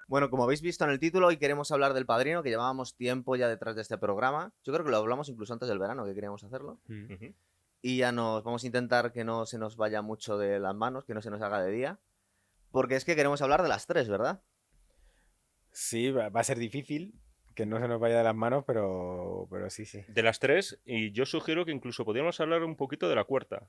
Bueno, como habéis visto en el título, hoy queremos hablar del Padrino, que llevábamos tiempo ya detrás de este programa. Yo creo que lo hablamos incluso antes del verano, que queríamos hacerlo. Ujú. Y ya nos vamos a intentar que no se nos vaya mucho de las manos, que no se nos haga de día. Porque es que queremos hablar de las tres, ¿verdad? Sí, va a ser difícil que no se nos vaya de las manos, pero sí, sí. De las tres, y yo sugiero que incluso podríamos hablar un poquito de la cuarta.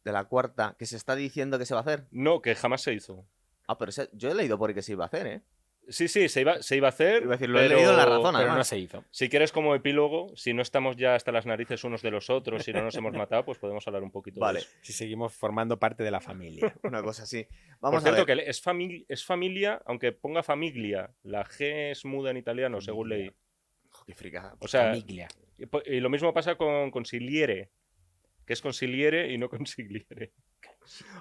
De la cuarta, que se está diciendo que se va a hacer. No, que jamás se hizo. Ah, pero yo he leído por ahí que se iba a hacer, ¿eh? Sí, se iba a hacer, Iba a decir, lo he leído en La Razón, Pero no además. se hizo. si quieres como epílogo, si no estamos ya hasta las narices unos de los otros, si no nos hemos matado, pues podemos hablar un poquito Vale. de eso. Si seguimos formando parte de la familia. Una cosa así. Por Vamos a cierto, ver. que es familia, aunque ponga familia, la G es muda en italiano, según leí. Joder, qué fricada. O sea, Famiglia. y lo mismo pasa con consigliere, que es consigliere y no consigliere.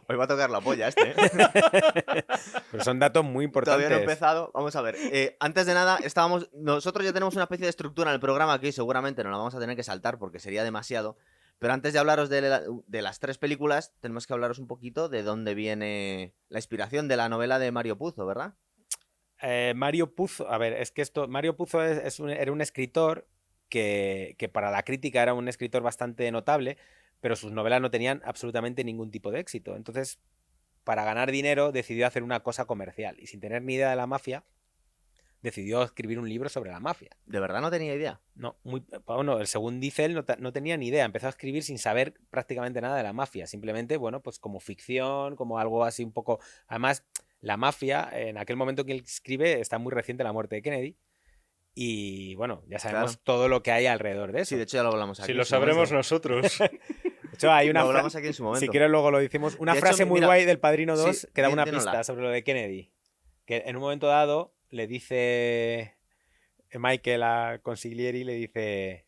Hoy va a tocar la polla este, ¿eh? Pero son datos muy importantes. Todavía no he empezado. Vamos a ver. Antes de nada, nosotros ya tenemos una especie de estructura en el programa que hoy seguramente no la vamos a tener que saltar porque sería demasiado. Pero antes de hablaros de las tres películas, tenemos que hablaros un poquito de dónde viene la inspiración de la novela de Mario Puzo, ¿verdad? Mario Puzo, a ver, es que Mario Puzo era un escritor que para la crítica era un escritor bastante notable, pero sus novelas no tenían absolutamente ningún tipo de éxito. Entonces, para ganar dinero, decidió hacer una cosa comercial y sin tener ni idea de la mafia, decidió escribir un libro sobre la mafia. De verdad no tenía idea. No, bueno, según dice él, no tenía ni idea. Empezó a escribir sin saber prácticamente nada de la mafia. Simplemente, bueno, pues como ficción, como algo así un poco. Además, la mafia, en aquel momento que él escribe, está muy reciente la muerte de Kennedy. Y bueno, ya sabemos Claro. todo lo que hay alrededor de eso. Sí, de hecho ya lo hablamos aquí. Si en lo su sabremos momento. nosotros. De hecho, hay una Lo hablamos aquí en su momento. Si quieres, luego lo decimos. Una De hecho, frase muy mira, guay del Padrino sí, 2 que da una dínosla. pista sobre lo de Kennedy. Que en un momento dado le dice Michael a Consiglieri, le dice: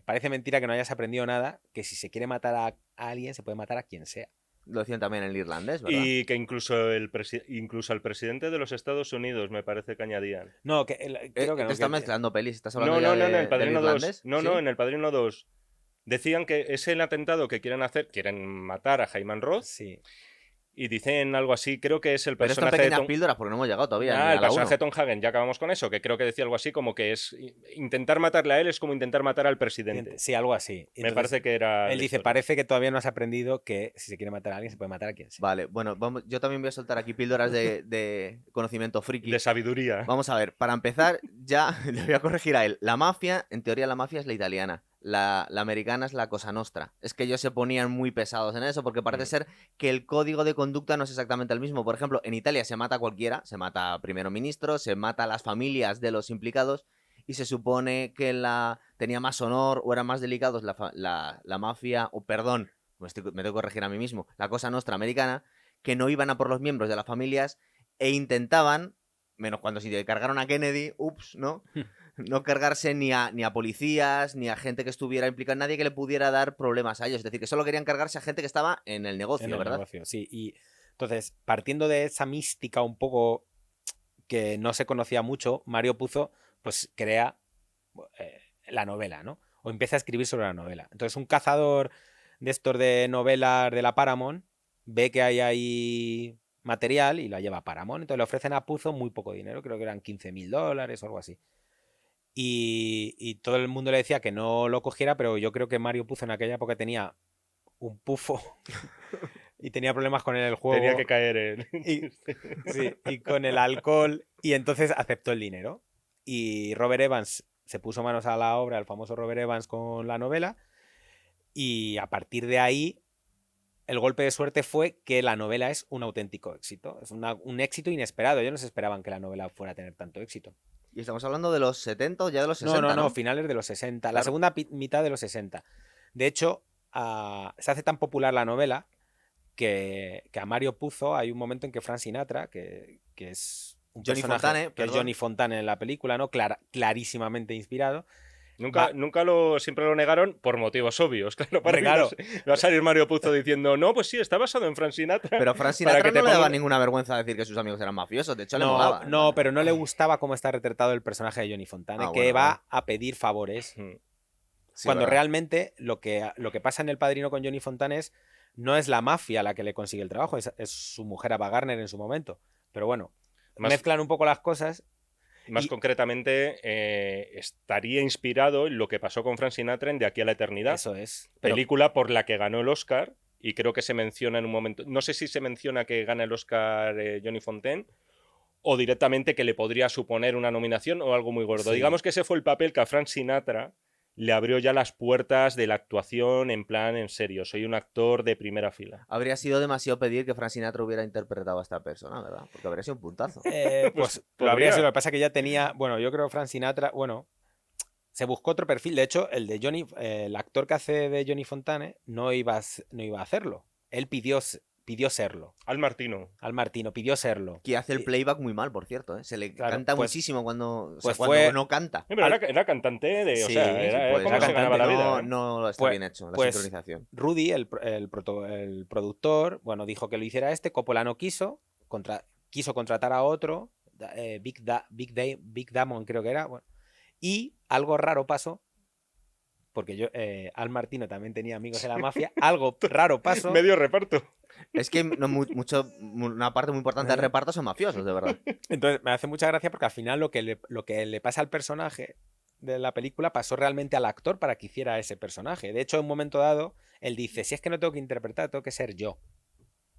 parece mentira que no hayas aprendido nada, que si se quiere matar a alguien, se puede matar a quien sea. Lo decían también en el irlandés, ¿verdad? Y que incluso al presidente de los Estados Unidos me parece que añadían. No, creo que Te no. estás Que, mezclando pelis. ¿Estás hablando No, ya en el del Padrino 2. irlandés? No, ¿Sí? no, en el Padrino 2. Decían que es el atentado que quieren matar a Hyman Roth. sí. Y dicen algo así, creo que es el Pero esto en personaje de pequeñas Tom... píldoras porque no hemos llegado todavía ni Ah, a el la personaje de 1. Tom Hagen, ya acabamos con eso, que creo que decía algo así como que es intentar matarle a él es como intentar matar al presidente. Sí, algo así. Me Entonces, parece que era... él la dice: historia. parece que todavía no has aprendido que si se quiere matar a alguien, se puede matar a quien sea. Vale, bueno, yo también voy a soltar aquí píldoras de conocimiento friki. De sabiduría. Vamos a ver, para empezar, ya le voy a corregir a él. La mafia, en teoría la mafia es la italiana. La americana es la Cosa Nostra. Es que ellos se ponían muy pesados en eso porque parece ser que el código de conducta no es exactamente el mismo. Por ejemplo, en Italia se mata a cualquiera, se mata a primer ministro, se mata a las familias de los implicados y se supone que tenía más honor o eran más delicados la mafia, o perdón, me tengo que corregir a mí mismo, la Cosa Nostra americana, que no iban a por los miembros de las familias e intentaban, menos cuando se cargaron a Kennedy, ups, ¿no? No cargarse ni a policías, ni a gente que estuviera implicada, nadie que le pudiera dar problemas a ellos. Es decir, que solo querían cargarse a gente que estaba en el negocio, En el ¿verdad? negocio, sí. Y entonces, partiendo de esa mística un poco que no se conocía mucho, Mario Puzo pues crea la novela, ¿no? O empieza a escribir sobre la novela. Entonces, un cazador de estos de novelas de la Paramount ve que hay ahí material y la lleva a Paramount. Entonces le ofrecen a Puzo muy poco dinero, creo que eran $15.000 o algo así. Y todo el mundo le decía que no lo cogiera, pero yo creo que Mario Puzo en aquella época tenía un pufo y tenía problemas con el juego. Tenía que caer en... y con el alcohol, y entonces aceptó el dinero. Y Robert Evans se puso manos a la obra, el famoso Robert Evans, con la novela, y a partir de ahí el golpe de suerte fue que la novela es un auténtico éxito. Es un éxito inesperado. Ellos no se esperaban que la novela fuera a tener tanto éxito. Y estamos hablando de los 70 o ya de los 60, No, finales de los 60. Claro. La segunda mitad de los 60. De hecho, se hace tan popular la novela que a Mario Puzo hay un momento en que Frank Sinatra, que es un Johnny personaje Fontane, que es perdón. Johnny Fontane en la película, ¿no? Clarísimamente inspirado. Siempre lo negaron por motivos obvios. Claro, para Claro. va a salir Mario Puzo diciendo, no, pues sí, está basado en Frank Sinatra. Pero Frank Sinatra no le daba ninguna vergüenza decir que sus amigos eran mafiosos. De hecho, le molaba. No, pero no le gustaba cómo está retratado el personaje de Johnny Fontane, que bueno, va a pedir favores. Sí, cuando ¿verdad? realmente lo que pasa en El Padrino con Johnny Fontane no es la mafia la que le consigue el trabajo, es su mujer Ava Gardner en su momento. Pero bueno. mezclan un poco las cosas. Más Y- concretamente, estaría inspirado en lo que pasó con Frank Sinatra en De aquí a la eternidad. Eso es. Pero Película por la que ganó el Oscar, y creo que se menciona en un momento, no sé si se menciona que gana el Oscar Johnny Fontaine, o directamente que le podría suponer una nominación o algo muy gordo. Sí. Digamos que ese fue el papel que a Frank Sinatra le abrió ya las puertas de la actuación en plan, en serio, soy un actor de primera fila. Habría sido demasiado pedir que Frank Sinatra hubiera interpretado a esta persona, ¿verdad? Porque habría sido un puntazo. pues lo podría. habría sido. Lo que pasa es que ya tenía. Bueno, yo creo que Frank Sinatra. Bueno, se buscó otro perfil. De hecho, el de Johnny, el actor que hace de Johnny Fontane no iba a hacerlo. Él pidió serlo. Al Martino. Al Martino, pidió serlo. Que hace el Y- playback muy mal, por cierto, ¿eh? Se le Claro, canta pues- muchísimo cuando, o sea, pues cuando fue- no canta. Pero era cantante de. O Sí, sea, sí, era Pues como era se ganaba la cantante, vida. ¿eh? no está Pues- bien hecho la pues- sincronización. Rudy, el productor, bueno, dijo que lo hiciera Coppola no quiso, quiso contratar a otro, Big Damon creo que era, bueno, y algo raro pasó, porque Al Martino también tenía amigos en la mafia, algo raro pasó. Medio reparto. Es que una parte muy importante del reparto son mafiosos, de verdad. Entonces me hace mucha gracia porque al final lo que le pasa al personaje de la película pasó realmente al actor para que hiciera ese personaje. De hecho, en un momento dado, él dice, si es que no tengo que interpretar, tengo que ser yo.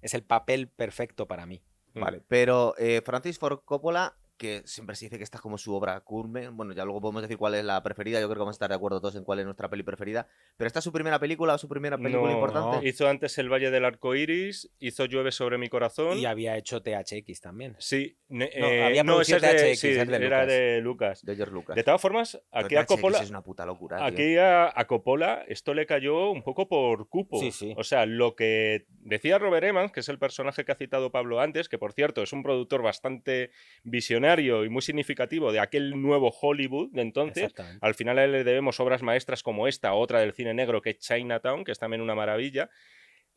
Es el papel perfecto para mí. Vale, pero Francis Ford Coppola, que siempre se dice que esta es como su obra culmen, bueno, ya luego podemos decir cuál es la preferida, yo creo que vamos a estar de acuerdo todos en cuál es nuestra peli preferida, pero ¿esta es su primera película o su primera película No, importante? hizo antes El Valle del Arco Iris, hizo Llueve sobre mi corazón. Y había hecho THX también. Sí, había producido ese es THX, sí, es de era Lucas. de Lucas. De George Lucas. De todas formas, Pero aquí a THX Coppola, es una puta locura, tío. aquí a Coppola esto le cayó un poco por cupo. Sí, sí. O sea, lo que decía Robert Evans, que es el personaje que ha citado Pablo antes, que por cierto es un productor bastante visionario y muy significativo de aquel nuevo Hollywood de entonces. Exactamente. Al final a él le debemos obras maestras como esta, otra del cine negro que es Chinatown, que es también una maravilla.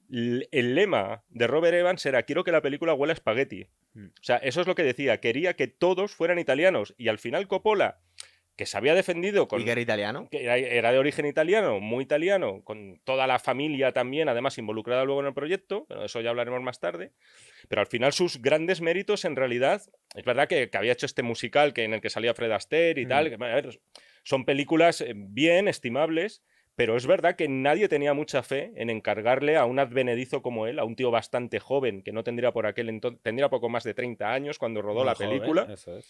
El lema de Robert Evans era quiero que la película huela a espagueti. Mm. O sea, eso es lo que decía, quería que todos fueran italianos. Y al final Coppola, que se había defendido con... ¿Y que era italiano? que era de origen italiano, muy italiano, con toda la familia también, además involucrada luego en el proyecto, pero de eso ya hablaremos más tarde. Pero al final sus grandes méritos en realidad, es verdad que había hecho este musical en el que salía Fred Astaire y tal, que, a ver, son películas bien estimables, pero es verdad que nadie tenía mucha fe en encargarle a un advenedizo como él, a un tío bastante joven, que no tendría por aquel entonces, tendría poco más de 30 años cuando rodó Muy la joven, película. eso es.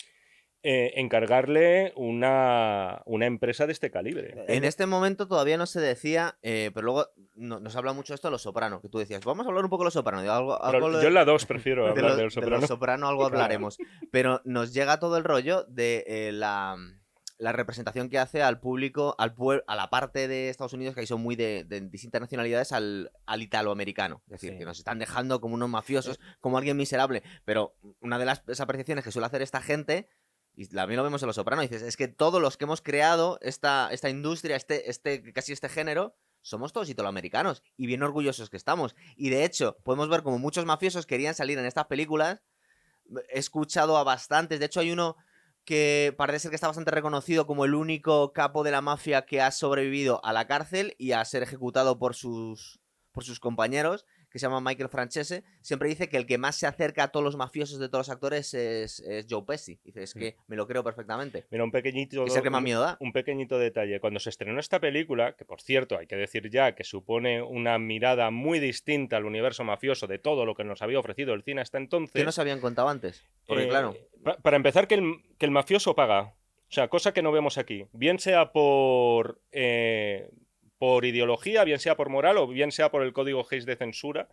Encargarle una empresa de este calibre. En este momento todavía no se decía, pero luego nos habla mucho esto de Los Soprano, que tú decías, vamos a hablar un poco de Los Soprano. Yo en la 2 prefiero hablar de Los De Soprano. Los Soprano algo hablaremos. Pero nos llega todo el rollo de la representación que hace al público, a la parte de Estados Unidos, que ahí son muy de distintas nacionalidades, al italoamericano. Es decir, Sí. que nos están dejando como unos mafiosos, como alguien miserable. Pero una de las apreciaciones que suele hacer esta gente, y también lo vemos en Los Soprano, dices, es que todos los que hemos creado esta industria, casi este género, somos todos italoamericanos y bien orgullosos que estamos. Y de hecho, podemos ver como muchos mafiosos querían salir en estas películas. He escuchado a bastantes, de hecho hay uno que parece ser que está bastante reconocido como el único capo de la mafia que ha sobrevivido a la cárcel y a ser ejecutado por sus compañeros, que se llama Michael Francese. Siempre dice que el que más se acerca a todos los mafiosos de todos los actores es Joe Pesci. Dice, es que me lo creo perfectamente. Mira, un pequeñito, Es el que más miedo da. un pequeñito detalle. Cuando se estrenó esta película, que por cierto hay que decir ya que supone una mirada muy distinta al universo mafioso de todo lo que nos había ofrecido el cine hasta entonces. ¿Qué nos habían contado antes? Porque claro, Para empezar, que el mafioso paga. O sea, cosa que no vemos aquí. Bien sea por ideología, bien sea por moral o bien sea por el código Hays de censura,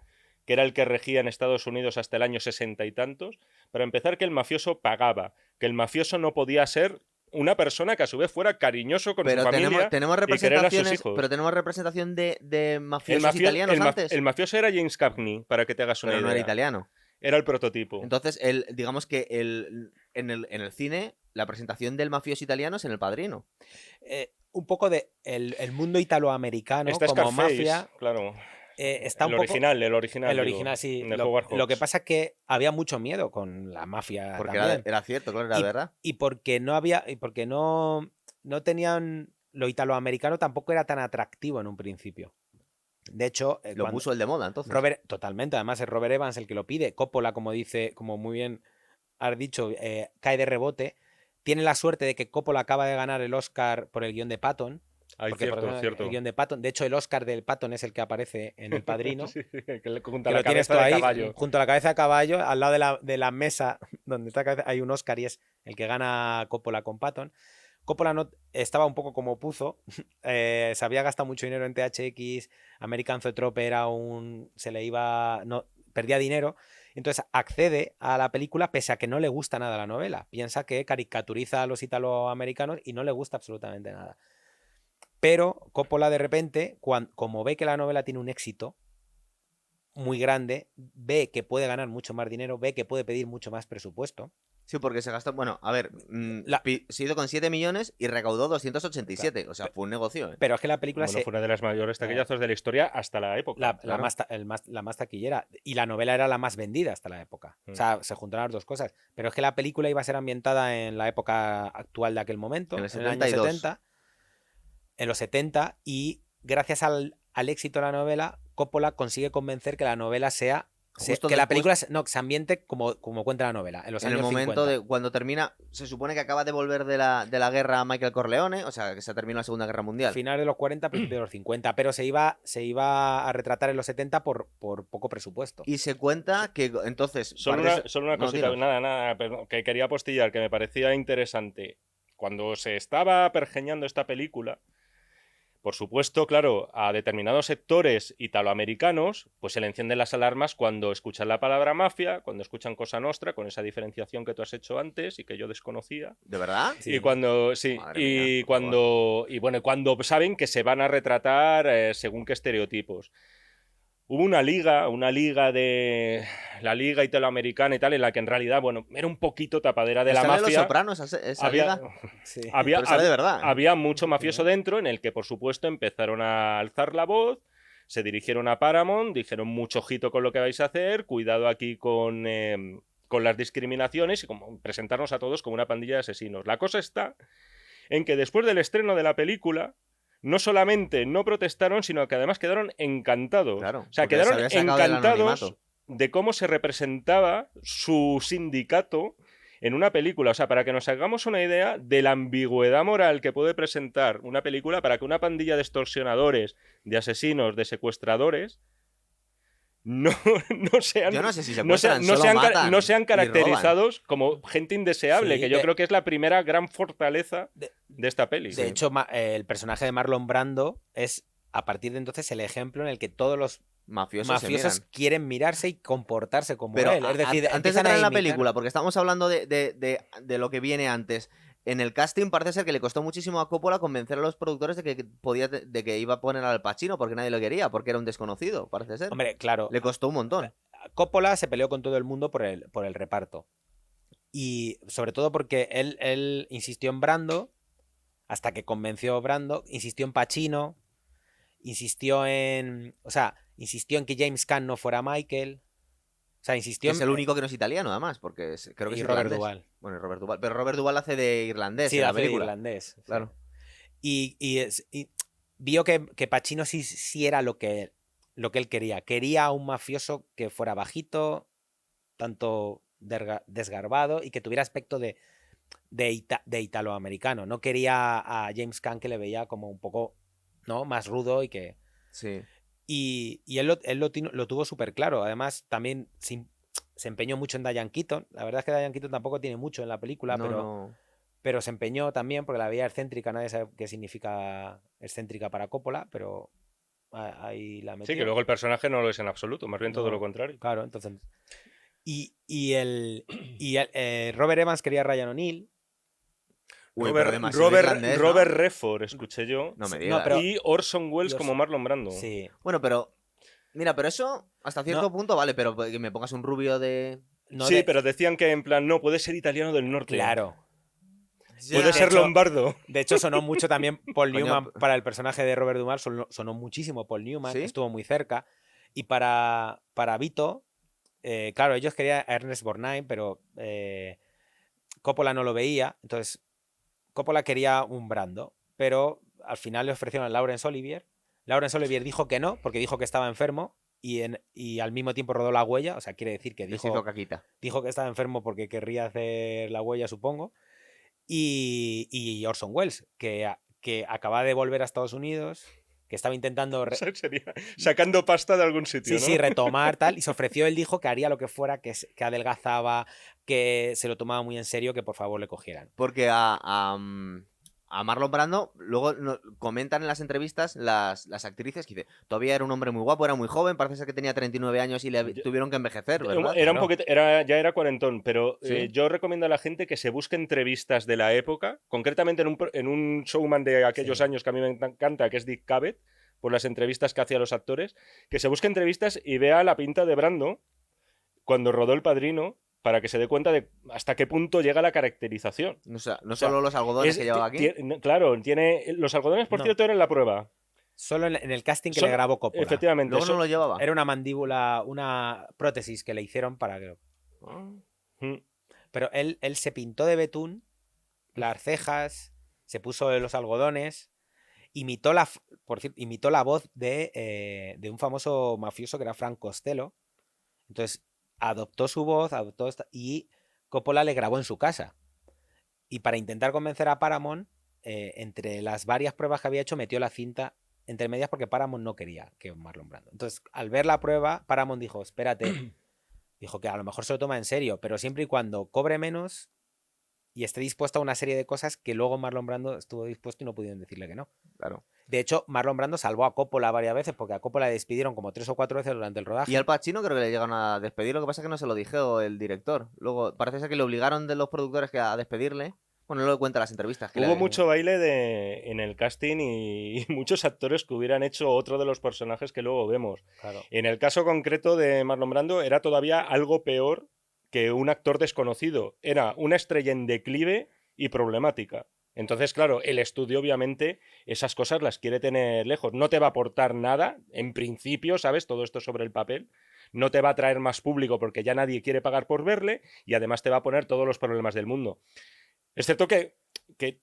que era el que regía en Estados Unidos hasta el año 60 y tantos. Para empezar, que el mafioso pagaba, que el mafioso no podía ser una persona que a su vez fuera cariñoso con su familia tenemos y querer a sus representaciones, hijos. pero tenemos representación de mafiosos italianos antes. El mafioso era James Cagney, para que te hagas una Pero idea. no era italiano. Era el prototipo. Entonces, digamos que en el cine, la presentación del mafioso italiano es en El Padrino. Un poco de el mundo italoamericano Esta como Scarface, mafia. claro. Está El un poco. original, El digo, original, sí. de Howard Lo que Hawks. pasa es que había mucho miedo con la mafia Porque también. era cierto, claro, era verdad. Y porque no tenían. Lo italoamericano tampoco era tan atractivo en un principio. De hecho, Lo puso el de moda, entonces. Totalmente, además es Robert Evans el que lo pide. Coppola, como dice, como muy bien has dicho, cae de rebote. Tiene la suerte de que Coppola acaba de ganar el Oscar por el guión de Patton. Ay, Porque por ejemplo, cierto. el guión de Patton, de hecho, el Oscar del Patton es el que aparece en El Padrino. Sí, junto Que a la lo tienes cabeza tú de ahí, caballo. junto a la cabeza de caballo, al lado de la mesa donde está la cabeza, hay un Oscar y es el que gana Coppola con Patton. Coppola no, estaba un poco como Puzo, se había gastado mucho dinero en THX, American Zoetrope se le iba, no, perdía dinero, entonces accede a la película pese a que no le gusta nada la novela, piensa que caricaturiza a los italoamericanos y no le gusta absolutamente nada. Pero Coppola de repente, como ve que la novela tiene un éxito muy grande, ve que puede ganar mucho más dinero, ve que puede pedir mucho más presupuesto. Sí, porque se gastó. Bueno, a ver, se hizo con 7 millones y recaudó 287. Claro. O sea, fue un negocio. Pero es que la película Bueno, fue una de las mayores taquillazos de la historia hasta la época. la más taquillera. Y la novela era la más vendida hasta la época. O sea, se juntaron las dos cosas. Pero es que la película iba a ser ambientada en la época actual de aquel momento, en el año 70. En los 70, y gracias al éxito de la novela, Coppola consigue convencer que la novela sea. Que la película se ambiente como cuenta la novela, en los años 50. En el momento de cuando termina, se supone que acaba de volver de la guerra Michael Corleone, o sea, que se terminó la Segunda Guerra Mundial. Finales de los 40, principios de los 50, pero se iba a retratar en los 70 por poco presupuesto. Y se cuenta que entonces... Solo una cosita, nada, perdón, que quería apostillar, que me parecía interesante. Cuando se estaba pergeñando esta película, por supuesto, claro, a determinados sectores italoamericanos, pues se le encienden las alarmas cuando escuchan la palabra mafia, cuando escuchan Cosa Nostra, con esa diferenciación que tú has hecho antes y que yo desconocía. ¿De verdad? Sí. Y cuando cuando saben que se van a retratar según qué estereotipos. Hubo una liga de la liga italoamericana y tal, en la que en realidad, bueno, era un poquito tapadera de la mafia. Los Sopranos, esa liga? Sí. De verdad. Había mucho mafioso dentro, en el que, por supuesto, empezaron a alzar la voz, se dirigieron a Paramount, dijeron mucho ojito con lo que vais a hacer, cuidado aquí con las discriminaciones y como presentarnos a todos como una pandilla de asesinos. La cosa está en que después del estreno de la película, no solamente no protestaron, sino que además quedaron encantados. Claro, o sea, quedaron encantados de cómo se representaba su sindicato en una película. O sea, para que nos hagamos una idea de la ambigüedad moral que puede presentar una película para que una pandilla de extorsionadores, de asesinos, de secuestradores no sean, yo no sé si no sean caracterizados como gente indeseable, que yo creo que es la primera gran fortaleza de esta peli. De hecho, el personaje de Marlon Brando es, a partir de entonces, el ejemplo en el que todos los mafiosos quieren mirarse y comportarse como él. Es decir, antes de entrar en la película, porque estamos hablando de lo que viene antes. En el casting parece ser que le costó muchísimo a Coppola convencer a los productores de que iba a poner al Pacino porque nadie lo quería, porque era un desconocido, parece ser. Hombre, claro. Le costó un montón. Coppola se peleó con todo el mundo por el reparto. Y sobre todo porque él insistió en Brando, hasta que convenció a Brando, insistió en Pacino, insistió en que James Caan no fuera Michael. O sea, insistió es el único que no es italiano, además, porque creo que es Robert irlandés. Duvall. Bueno, Robert Duvall. Pero Robert Duvall hace de irlandés. Sí, en la hace de película. irlandés. Claro. Sí. Y vio que Pacino sí era lo que él quería. Quería a un mafioso que fuera bajito, tanto desgarbado y que tuviera aspecto de italoamericano. No quería a James Caan, que le veía como un poco, ¿no?, más rudo y que... Sí. Y él lo tuvo súper claro. Además, también se empeñó mucho en Diane Keaton. La verdad es que Diane Keaton tampoco tiene mucho en la película, pero se empeñó también porque la veía excéntrica. Nadie sabe qué significa excéntrica para Coppola, pero ahí la metió. Sí, que luego el personaje no lo es en absoluto, más bien todo lo contrario. Claro, entonces... Y Robert Evans quería a Ryan O'Neal. Robert Redford, escuché yo. No me digas. Y Orson Welles como Marlon Brando. Sí. Bueno, pero... Mira, pero eso hasta cierto punto vale, pero que me pongas un rubio de... Pero decían que en plan, no, puede ser italiano del norte. Claro. Puede ser lombardo. De hecho, sonó mucho también Paul Newman para el personaje de Robert Duvall. Sonó muchísimo Paul Newman, ¿sí? Estuvo muy cerca. Y para Vito, claro, ellos querían a Ernest Borgnine, pero Coppola no lo veía. Entonces, Coppola quería un Brando, pero al final le ofrecieron a Laurence Olivier. Laurence Olivier dijo que no, porque dijo que estaba enfermo y al mismo tiempo rodó La Huella, o sea, quiere decir que Que se hizo caquita. dijo que estaba enfermo porque querría hacer La Huella, supongo. Y Orson Welles, que acaba de volver a Estados Unidos, que estaba intentando Sería sacando pasta de algún sitio, sí, ¿no? sí, retomar tal, y se ofreció, él dijo que haría lo que fuera, que adelgazaba, que se lo tomaba muy en serio, que por favor le cogieran. Porque a Marlon Brando, luego comentan en las entrevistas las actrices que dice, todavía era un hombre muy guapo, era muy joven, parece ser que tenía 39 años y le tuvieron que envejecer, ¿verdad? Era un Claro. poquito, ya era cuarentón, pero ¿Sí? yo recomiendo a la gente que se busque entrevistas de la época, concretamente en un showman de aquellos Sí. años que a mí me encanta, que es Dick Cavett, por las entrevistas que hacía a los actores, que se busque entrevistas y vea la pinta de Brando cuando rodó El Padrino, para que se dé cuenta de hasta qué punto llega la caracterización. O sea, no O sea, solo los algodones que llevaba aquí. Claro, tiene. Los algodones, por No. cierto, eran la prueba. Solo en el casting que Son- le grabó Coppola. Efectivamente. Luego no lo llevaba. Era una mandíbula, una prótesis que le hicieron para que... Mm. Pero él se pintó de betún las cejas, se puso los algodones, imitó la voz de un famoso mafioso que era Frank Costello. Entonces adoptó su voz, y Coppola le grabó en su casa. Y para intentar convencer a Paramount, entre las varias pruebas que había hecho, metió la cinta entre medias porque Paramount no quería que Marlon Brando. Entonces, al ver la prueba, Paramount dijo, espérate, dijo que a lo mejor se lo toma en serio, pero siempre y cuando cobre menos y esté dispuesto a una serie de cosas que luego Marlon Brando estuvo dispuesto y no pudieron decirle que no. Claro. De hecho, Marlon Brando salvó a Coppola varias veces porque a Coppola le despidieron como 3 o 4 veces durante el rodaje. Y al Pacino creo que le llegaron a despedir, lo que pasa es que no se lo dijo el director. Luego parece ser que le obligaron de los productores a despedirle. Bueno, no lo cuenta en las entrevistas. Que Hubo mucho baile en el casting y muchos actores que hubieran hecho otro de los personajes que luego vemos. Claro. En el caso concreto de Marlon Brando era todavía algo peor que un actor desconocido. Era una estrella en declive y problemática. Entonces, claro, el estudio obviamente esas cosas las quiere tener lejos. No te va a aportar nada, en principio, ¿sabes? Todo esto sobre el papel. No te va a traer más público porque ya nadie quiere pagar por verle y además te va a poner todos los problemas del mundo. Excepto que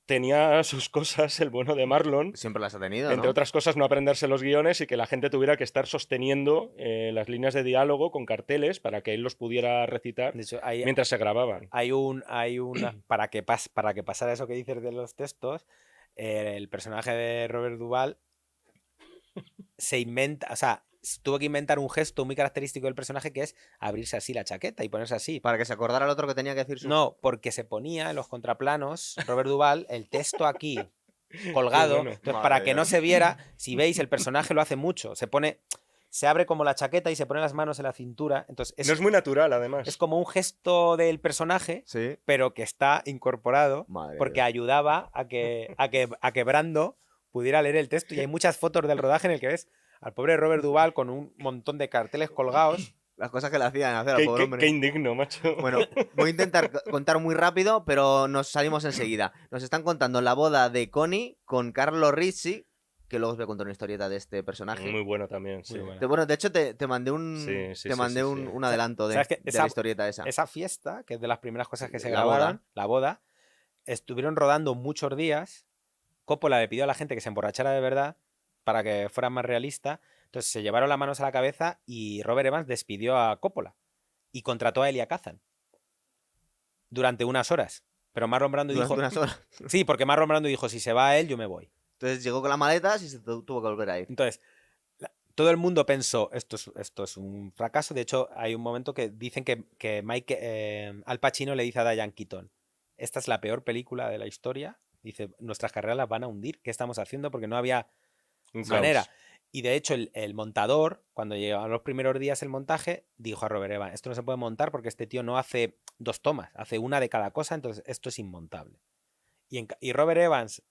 tenía sus cosas el bueno de Marlon. Siempre las ha tenido, Entre ¿no? otras cosas, no aprenderse los guiones y que la gente tuviera que estar sosteniendo las líneas de diálogo con carteles para que él los pudiera recitar De hecho, mientras se grababan. hay una para que pasara eso que dices de los textos, el personaje de Robert Duvall se inventa, o sea, tuvo que inventar un gesto muy característico del personaje que es abrirse así la chaqueta y ponerse así. Para que se acordara el otro que tenía que decir su... No, porque se ponía en los contraplanos, Robert Duvall, el texto aquí colgado. bueno. Entonces, Madre para que no mía. se viera, si veis, el personaje lo hace mucho. Se abre como la chaqueta y se pone las manos en la cintura. Entonces, No es muy natural, además. es como un gesto del personaje, Sí. pero que está incorporado Madre porque mía. ayudaba a que Brando pudiera leer el texto. Y hay muchas fotos del rodaje en el que ves al pobre Robert Duvall con un montón de carteles colgados. Las cosas que le hacían hacer al pobre hombre. Qué indigno, macho. Bueno, voy a intentar contar muy rápido, pero nos salimos enseguida. Nos están contando la boda de Connie con Carlo Rizzi, que luego os voy a contar una historieta de este personaje. Muy bueno también, sí. Muy bueno. Bueno, de hecho te mandé un Sí, te mandé sí, un, sí. un adelanto de, ¿Sabes qué? de la historieta esa. Esa fiesta, que es de las primeras cosas que se La grabaron, boda. la boda, estuvieron rodando muchos días. Coppola le pidió a la gente que se emborrachara de verdad para que fuera más realista. Entonces se llevaron las manos a la cabeza y Robert Evans despidió a Coppola y contrató a Elia Kazan durante unas horas. Pero Marlon Brando Durante dijo... unas horas. Sí, porque Marlon Brando dijo, si se va él, yo me voy. Entonces llegó con las maletas y se tuvo que volver a ir. Entonces, todo el mundo pensó, esto es un fracaso. De hecho, hay un momento que dicen que Al Pacino le dice a Diane Keaton, esta es la peor película de la historia. Dice, nuestras carreras las van a hundir. ¿Qué estamos haciendo? Porque no había Un manera. caos. Y de hecho, el montador, cuando llegaban los primeros días el montaje, dijo a Robert Evans, esto no se puede montar porque este tío no hace 2 tomas, hace una de cada cosa, entonces esto es inmontable. Y Robert Evans,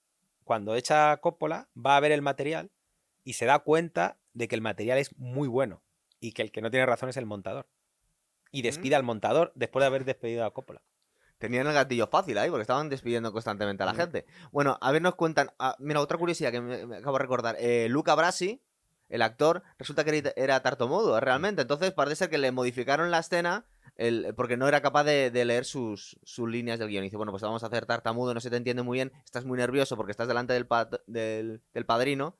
cuando echa Coppola, va a ver el material y se da cuenta de que el material es muy bueno y que el que no tiene razón es el montador. Y despide al montador después de haber despedido a Coppola. Tenían el gatillo fácil ahí porque estaban despidiendo constantemente a la gente. Bueno, a ver, nos cuentan... mira, otra curiosidad que me acabo de recordar. Luca Brasi, el actor, resulta que era tartamudo, realmente. Entonces parece ser que le modificaron la escena porque no era capaz de leer sus líneas del guión. Y dice, bueno, pues vamos a hacer tartamudo, no se te entiende muy bien, estás muy nervioso porque estás delante del padrino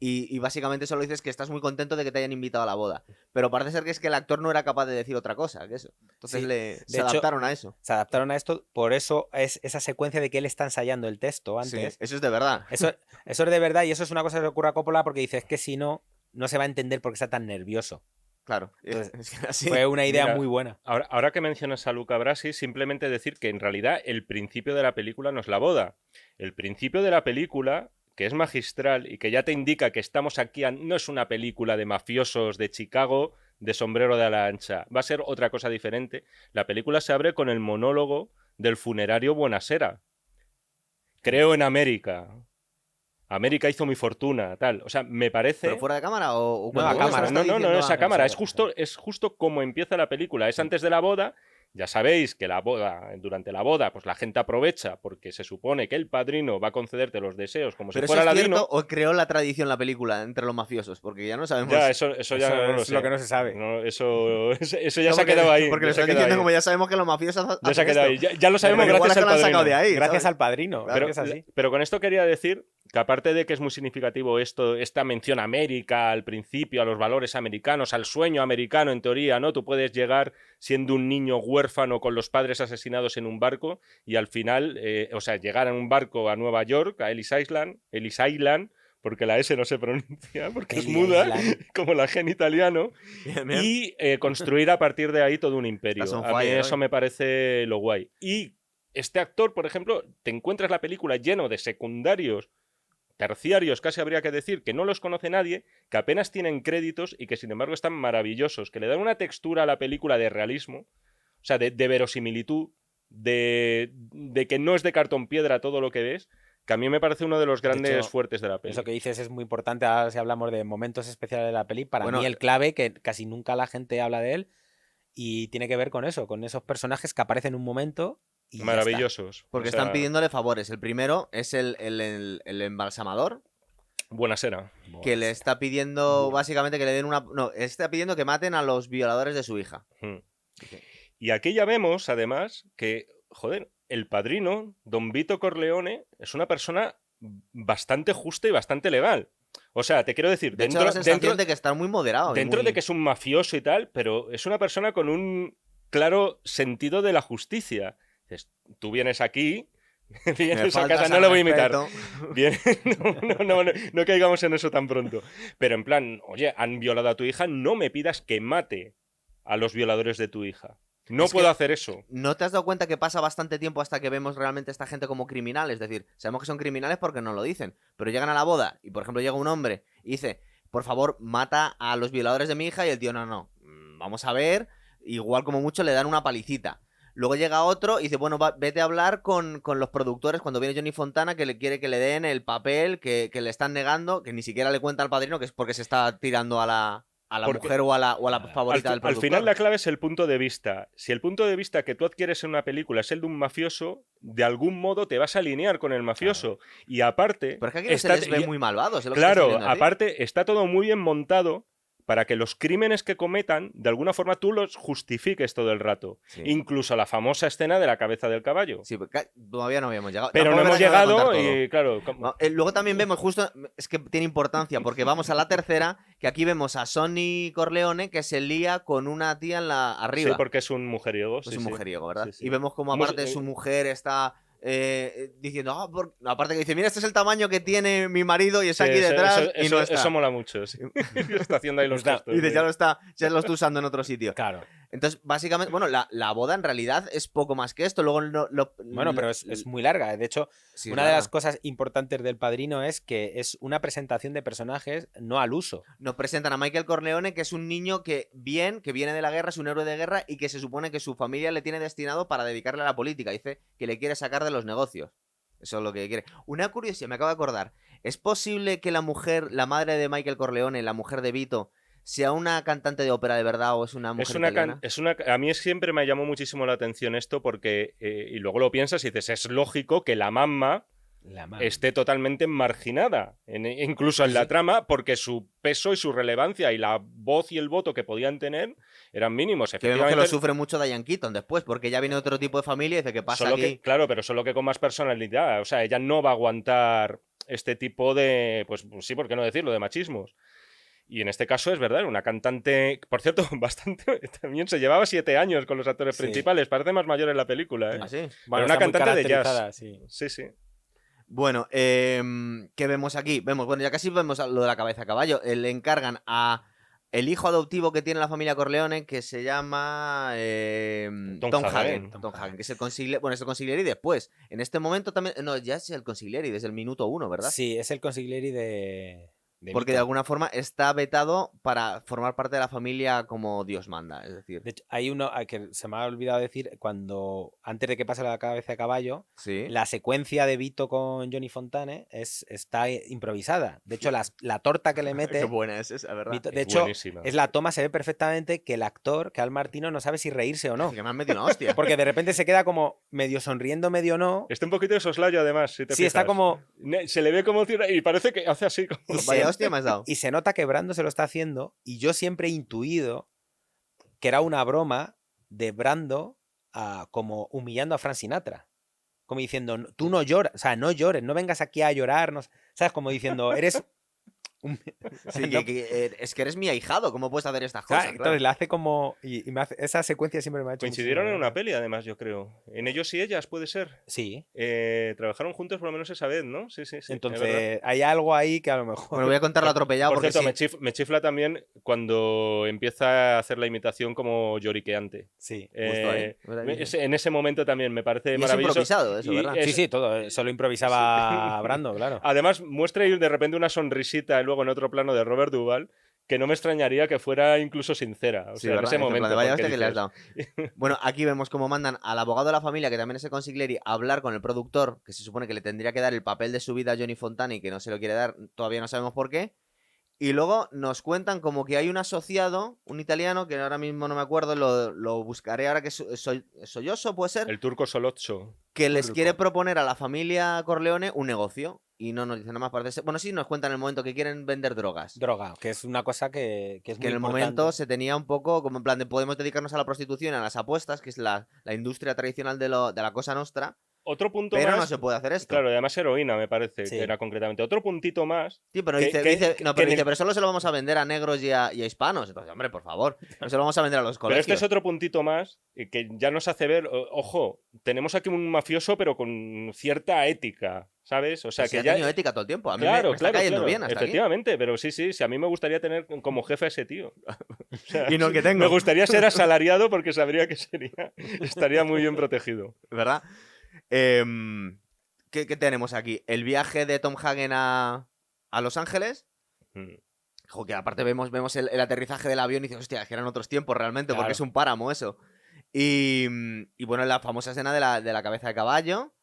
y básicamente solo dices que estás muy contento de que te hayan invitado a la boda. Pero parece ser que es que el actor no era capaz de decir otra cosa que eso. Entonces Sí. se adaptaron a eso. Se adaptaron a esto, por eso es esa secuencia de que él está ensayando el texto Sí, antes. eso es de verdad. Eso es de verdad y eso es una cosa que le ocurre a Coppola porque dice, es que si no, no se va a entender por qué está tan nervioso. Claro. Entonces, Es que así. Fue una idea Mira, muy buena. Ahora que mencionas a Luca Brasi, simplemente decir que en realidad el principio de la película no es la boda. El principio de la película, que es magistral y que ya te indica que estamos aquí, no es una película de mafiosos de Chicago, de sombrero de ala ancha. Va a ser otra cosa diferente. La película se abre con el monólogo del funerario Buenasera. Creo en América. América hizo mi fortuna, tal. O sea, me parece... ¿Pero fuera de cámara o No, cuando a uno se lo cámara. está No, diciendo esa cámara. Es sí. justo como empieza la película. Es antes de la boda. Ya sabéis que durante la boda, pues la gente aprovecha porque se supone que el padrino va a concederte los deseos como si ¿Pero fuera eso es Aladino. cierto o creó la tradición la película entre los mafiosos? Porque ya no sabemos. Ya, eso ya no lo es sé. lo que no se sabe. No, eso ya No, se ha quedado ahí. Porque ya lo se ha están quedado diciendo ahí. como ya sabemos que los mafiosos Ya hacen se ha quedado ahí. esto. Ya lo sabemos Pero igual gracias es que al lo han sacado de padrino. ahí. Gracias ¿sabes? al padrino. Claro. Es así. Pero con esto quería decir que aparte de que es muy significativo esta mención a América al principio, a los valores americanos, al sueño americano en teoría, ¿no? Tú puedes llegar siendo un niño huérfano con los padres asesinados en un barco y al final, llegar en un barco a Nueva York, a Ellis Island, porque la S no se pronuncia, porque es Ellis muda, Island. como la G en italiano, Bien, bien. y construir a partir de ahí todo un imperio. Estás on A mí fire eso hoy. me parece lo guay. Y este actor, por ejemplo, te encuentras la película lleno de secundarios, terciarios, casi habría que decir, que no los conoce nadie, que apenas tienen créditos y que sin embargo están maravillosos, que le dan una textura a la película de realismo, o sea, de verosimilitud, de que no es de cartón piedra todo lo que ves, que a mí me parece uno de los grandes hecho, fuertes de la peli. Eso que dices es muy importante ahora si hablamos de momentos especiales de la peli. Para Bueno, mí el clave, que casi nunca la gente habla de él, y tiene que ver con eso, con esos personajes que aparecen un momento y ya está. Maravillosos. Porque O sea, están pidiéndole favores. El primero es el embalsamador, Buenasera. que le está pidiendo básicamente que le den una... No, está pidiendo que maten a los violadores de su hija. Mm. Y aquí ya vemos, además, que, joder, el padrino, Don Vito Corleone, es una persona bastante justa y bastante legal. O sea, te quiero decir, De hecho, da la sensación de que está muy moderado. y dentro muy- de que es un mafioso y tal, pero es una persona con un claro sentido de la justicia. Dices, tú vienes aquí, Me vienes a faltas casa, no al lo voy a imitar. respeto. Bien, no caigamos en eso tan pronto. Pero en plan, oye, han violado a tu hija, no me pidas que mate a los violadores de tu hija. No Es puedo que- hacer eso. ¿No te has dado cuenta que pasa bastante tiempo hasta que vemos realmente a esta gente como criminales? Es decir, sabemos que son criminales porque no lo dicen, pero llegan a la boda y, por ejemplo, llega un hombre y dice, por favor, mata a los violadores de mi hija, y el tío, no, vamos a ver, igual como mucho le dan una palicita. Luego llega otro y dice, bueno, vete a hablar con los productores cuando viene Johnny Fontana, que le quiere que le den el papel que le están negando, que ni siquiera le cuenta al padrino, que es porque se está tirando a la Porque- mujer o a la favorita del Al productor. final la clave es el punto de vista. Si el punto de vista que tú adquieres en una película es el de un mafioso, de algún modo te vas a alinear con el mafioso. Y aparte... Pero es que aquí no se les ve muy malvados. es lo que Claro, estás viendo a ti. aparte está todo muy bien montado para que los crímenes que cometan, de alguna forma tú los justifiques todo el rato. Sí. Incluso la famosa escena de la cabeza del caballo. Sí, todavía no habíamos llegado. Pero no Tampoco hemos es verdad que llegado vamos a contar todo. y claro... No, luego también vemos, justo, es que tiene importancia, porque vamos a la tercera, que aquí vemos a Sonny Corleone que se lía con una tía arriba. Sí, porque es un mujeriego. Es sí, un sí. mujeriego, ¿verdad? Sí, sí. Y vemos como Hemos- aparte su mujer está diciendo, aparte que dice, mira, este es el tamaño que tiene mi marido y está Sí, aquí eso- detrás eso- y eso- no está. eso mola mucho. Sí. Está haciendo ahí los Está- gestos. Y dice, sí. ya lo está usando en otro sitio. Claro. Entonces, básicamente, bueno, la boda en realidad es poco más que esto. Luego Bueno, pero es muy larga. De hecho, sí, una es de larga. las cosas importantes del Padrino es que es una presentación de personajes no al uso. Nos presentan a Michael Corleone, que es un niño que viene de la guerra, es un héroe de guerra y que se supone que su familia le tiene destinado para dedicarle a la política. Dice que le quiere sacar de los negocios. Eso es lo que quiere. Una curiosidad, me acabo de acordar. ¿Es posible que la mujer, la madre de Michael Corleone, la mujer de Vito, sea una cantante de ópera de verdad o es una mujer italiana? A mí siempre me llamó muchísimo la atención esto porque, y luego lo piensas y dices, es lógico que la mamá La madre. esté totalmente marginada, incluso en la trama, porque su peso y su relevancia y la voz y el voto que podían tener eran mínimos. Que vemos que lo Efectivamente, sufre mucho Diane Keaton después, porque ya viene otro tipo de familia y dice, ¿qué pasa solo aquí? que, claro, pero solo que con más personalidad. O sea, ella no va a aguantar este tipo de, pues sí, ¿por qué no decirlo?, de machismos. Y en este caso es verdad, una cantante, por cierto, bastante, también se llevaba 7 años con los actores Sí. principales, parece más mayor en la película, ¿eh? ¿Ah, sí? Bueno, una está muy cantante de jazz. caracterizada, sí. Sí, sí. Bueno, ¿qué vemos aquí? Bueno, ya casi vemos lo de la cabeza de caballo. Le encargan a el hijo adoptivo que tiene la familia Corleone, que se llama Tom Hagen. Tom Hagen, que es el consigliere. Bueno, es el consigliere y después. En este momento también. No, ya es el consigliere desde el minuto 1, ¿verdad? Sí, es el consigliere de Porque de Vito. alguna forma está vetado para formar parte de la familia como Dios manda. Es decir, De hecho, hay uno que se me ha olvidado decir, antes de que pase la cabeza de caballo, sí. la secuencia de Vito con Johnny Fontane está improvisada. De hecho, la torta que le Qué mete, buena es esa, ¿verdad? Vito, de Es hecho, buenísima. es la toma, se ve perfectamente que el actor, que Al Martino, no sabe si reírse o no. Que me han metido una hostia. Porque de repente se queda como medio sonriendo, medio no. Está un poquito de soslayo, además, si te Sí, está fijas. como... Se le ve como... Y parece que hace así. Como... Vaya hostia me has dado. Y se nota que Brando se lo está haciendo, y yo siempre he intuido que era una broma de Brando como humillando a Frank Sinatra. Como diciendo, tú no lloras, o sea, no llores, no vengas aquí a llorar, no, ¿sabes? Como diciendo, eres... Sí, No, es que eres mi ahijado, ¿cómo puedes hacer estas ¿sabes? cosas? Entonces le hace como... Y me hace, esa secuencia siempre me ha hecho... Coincidieron en muchísima una gracia. peli, además, yo creo. En Ellos y Ellas, puede ser. Sí. Trabajaron juntos por lo menos esa vez, ¿no? Sí, sí, sí. es verdad. Entonces, hay algo ahí que a lo mejor... Bueno, voy a contarlo atropellado Por porque cierto, sí. me chifla también cuando empieza a hacer la imitación como lloriqueante. Sí. Justo ahí. En ese momento también me parece Y es maravilloso. improvisado eso, Y ¿verdad? es- Sí, sí, todo. Eso lo improvisaba Brando, claro. Además, muestra ahí de repente una sonrisita y luego en otro plano de Robert Duvall que no me extrañaría que fuera incluso sincera. O Sí, sea, en ¿verdad? ese En plan momento. de vaya porque hostia que le has dices, dado. Bueno, aquí vemos cómo mandan al abogado de la familia, que también es el consigliere, a hablar con el productor, que se supone que le tendría que dar el papel de su vida a Johnny Fontana y que no se lo quiere dar, todavía no sabemos por qué. Y luego nos cuentan como que hay un asociado, un italiano, que ahora mismo no me acuerdo, lo buscaré ahora, que es Solloso, puede ser, el turco Solozzo. que les turco. quiere proponer a la familia Corleone un negocio. Y no nos dicen nada más, parece ser. Bueno, sí, nos cuentan en el momento que quieren vender drogas. Droga, que es una cosa que es Que muy en el importante. momento se tenía un poco como en plan de podemos dedicarnos a la prostitución, a las apuestas, que es la industria tradicional de la cosa nostra, Otro punto pero más. no se puede hacer esto. Claro, y además heroína, me parece, Sí. que era concretamente. Otro puntito más. Sí, pero que- dice, que- dice- que- no, que pero en dice, el- pero solo se lo vamos a vender a negros y a hispanos. Entonces, hombre, por favor, no se lo vamos a vender a los Pero este colegios. es otro puntito más que ya nos hace ver, ojo, tenemos aquí un mafioso pero con cierta ética, ¿sabes? O sea, Pues sí, que ha ya... tenido ética todo el tiempo. A mí Claro, me está claro, cayendo claro, bien hasta aquí. efectivamente, pero sí, a mí me gustaría tener como jefe a ese tío. O sea, Y no el que tengo. Me gustaría ser asalariado porque sabría que estaría muy bien protegido. ¿Verdad? ¿Qué tenemos aquí? El viaje de Tom Hagen a Los Ángeles. Mm. Jo, que aparte vemos el aterrizaje del avión y dices, hostia, que eran otros tiempos realmente, porque Claro. es un páramo eso. Y bueno, la famosa escena de la cabeza de caballo.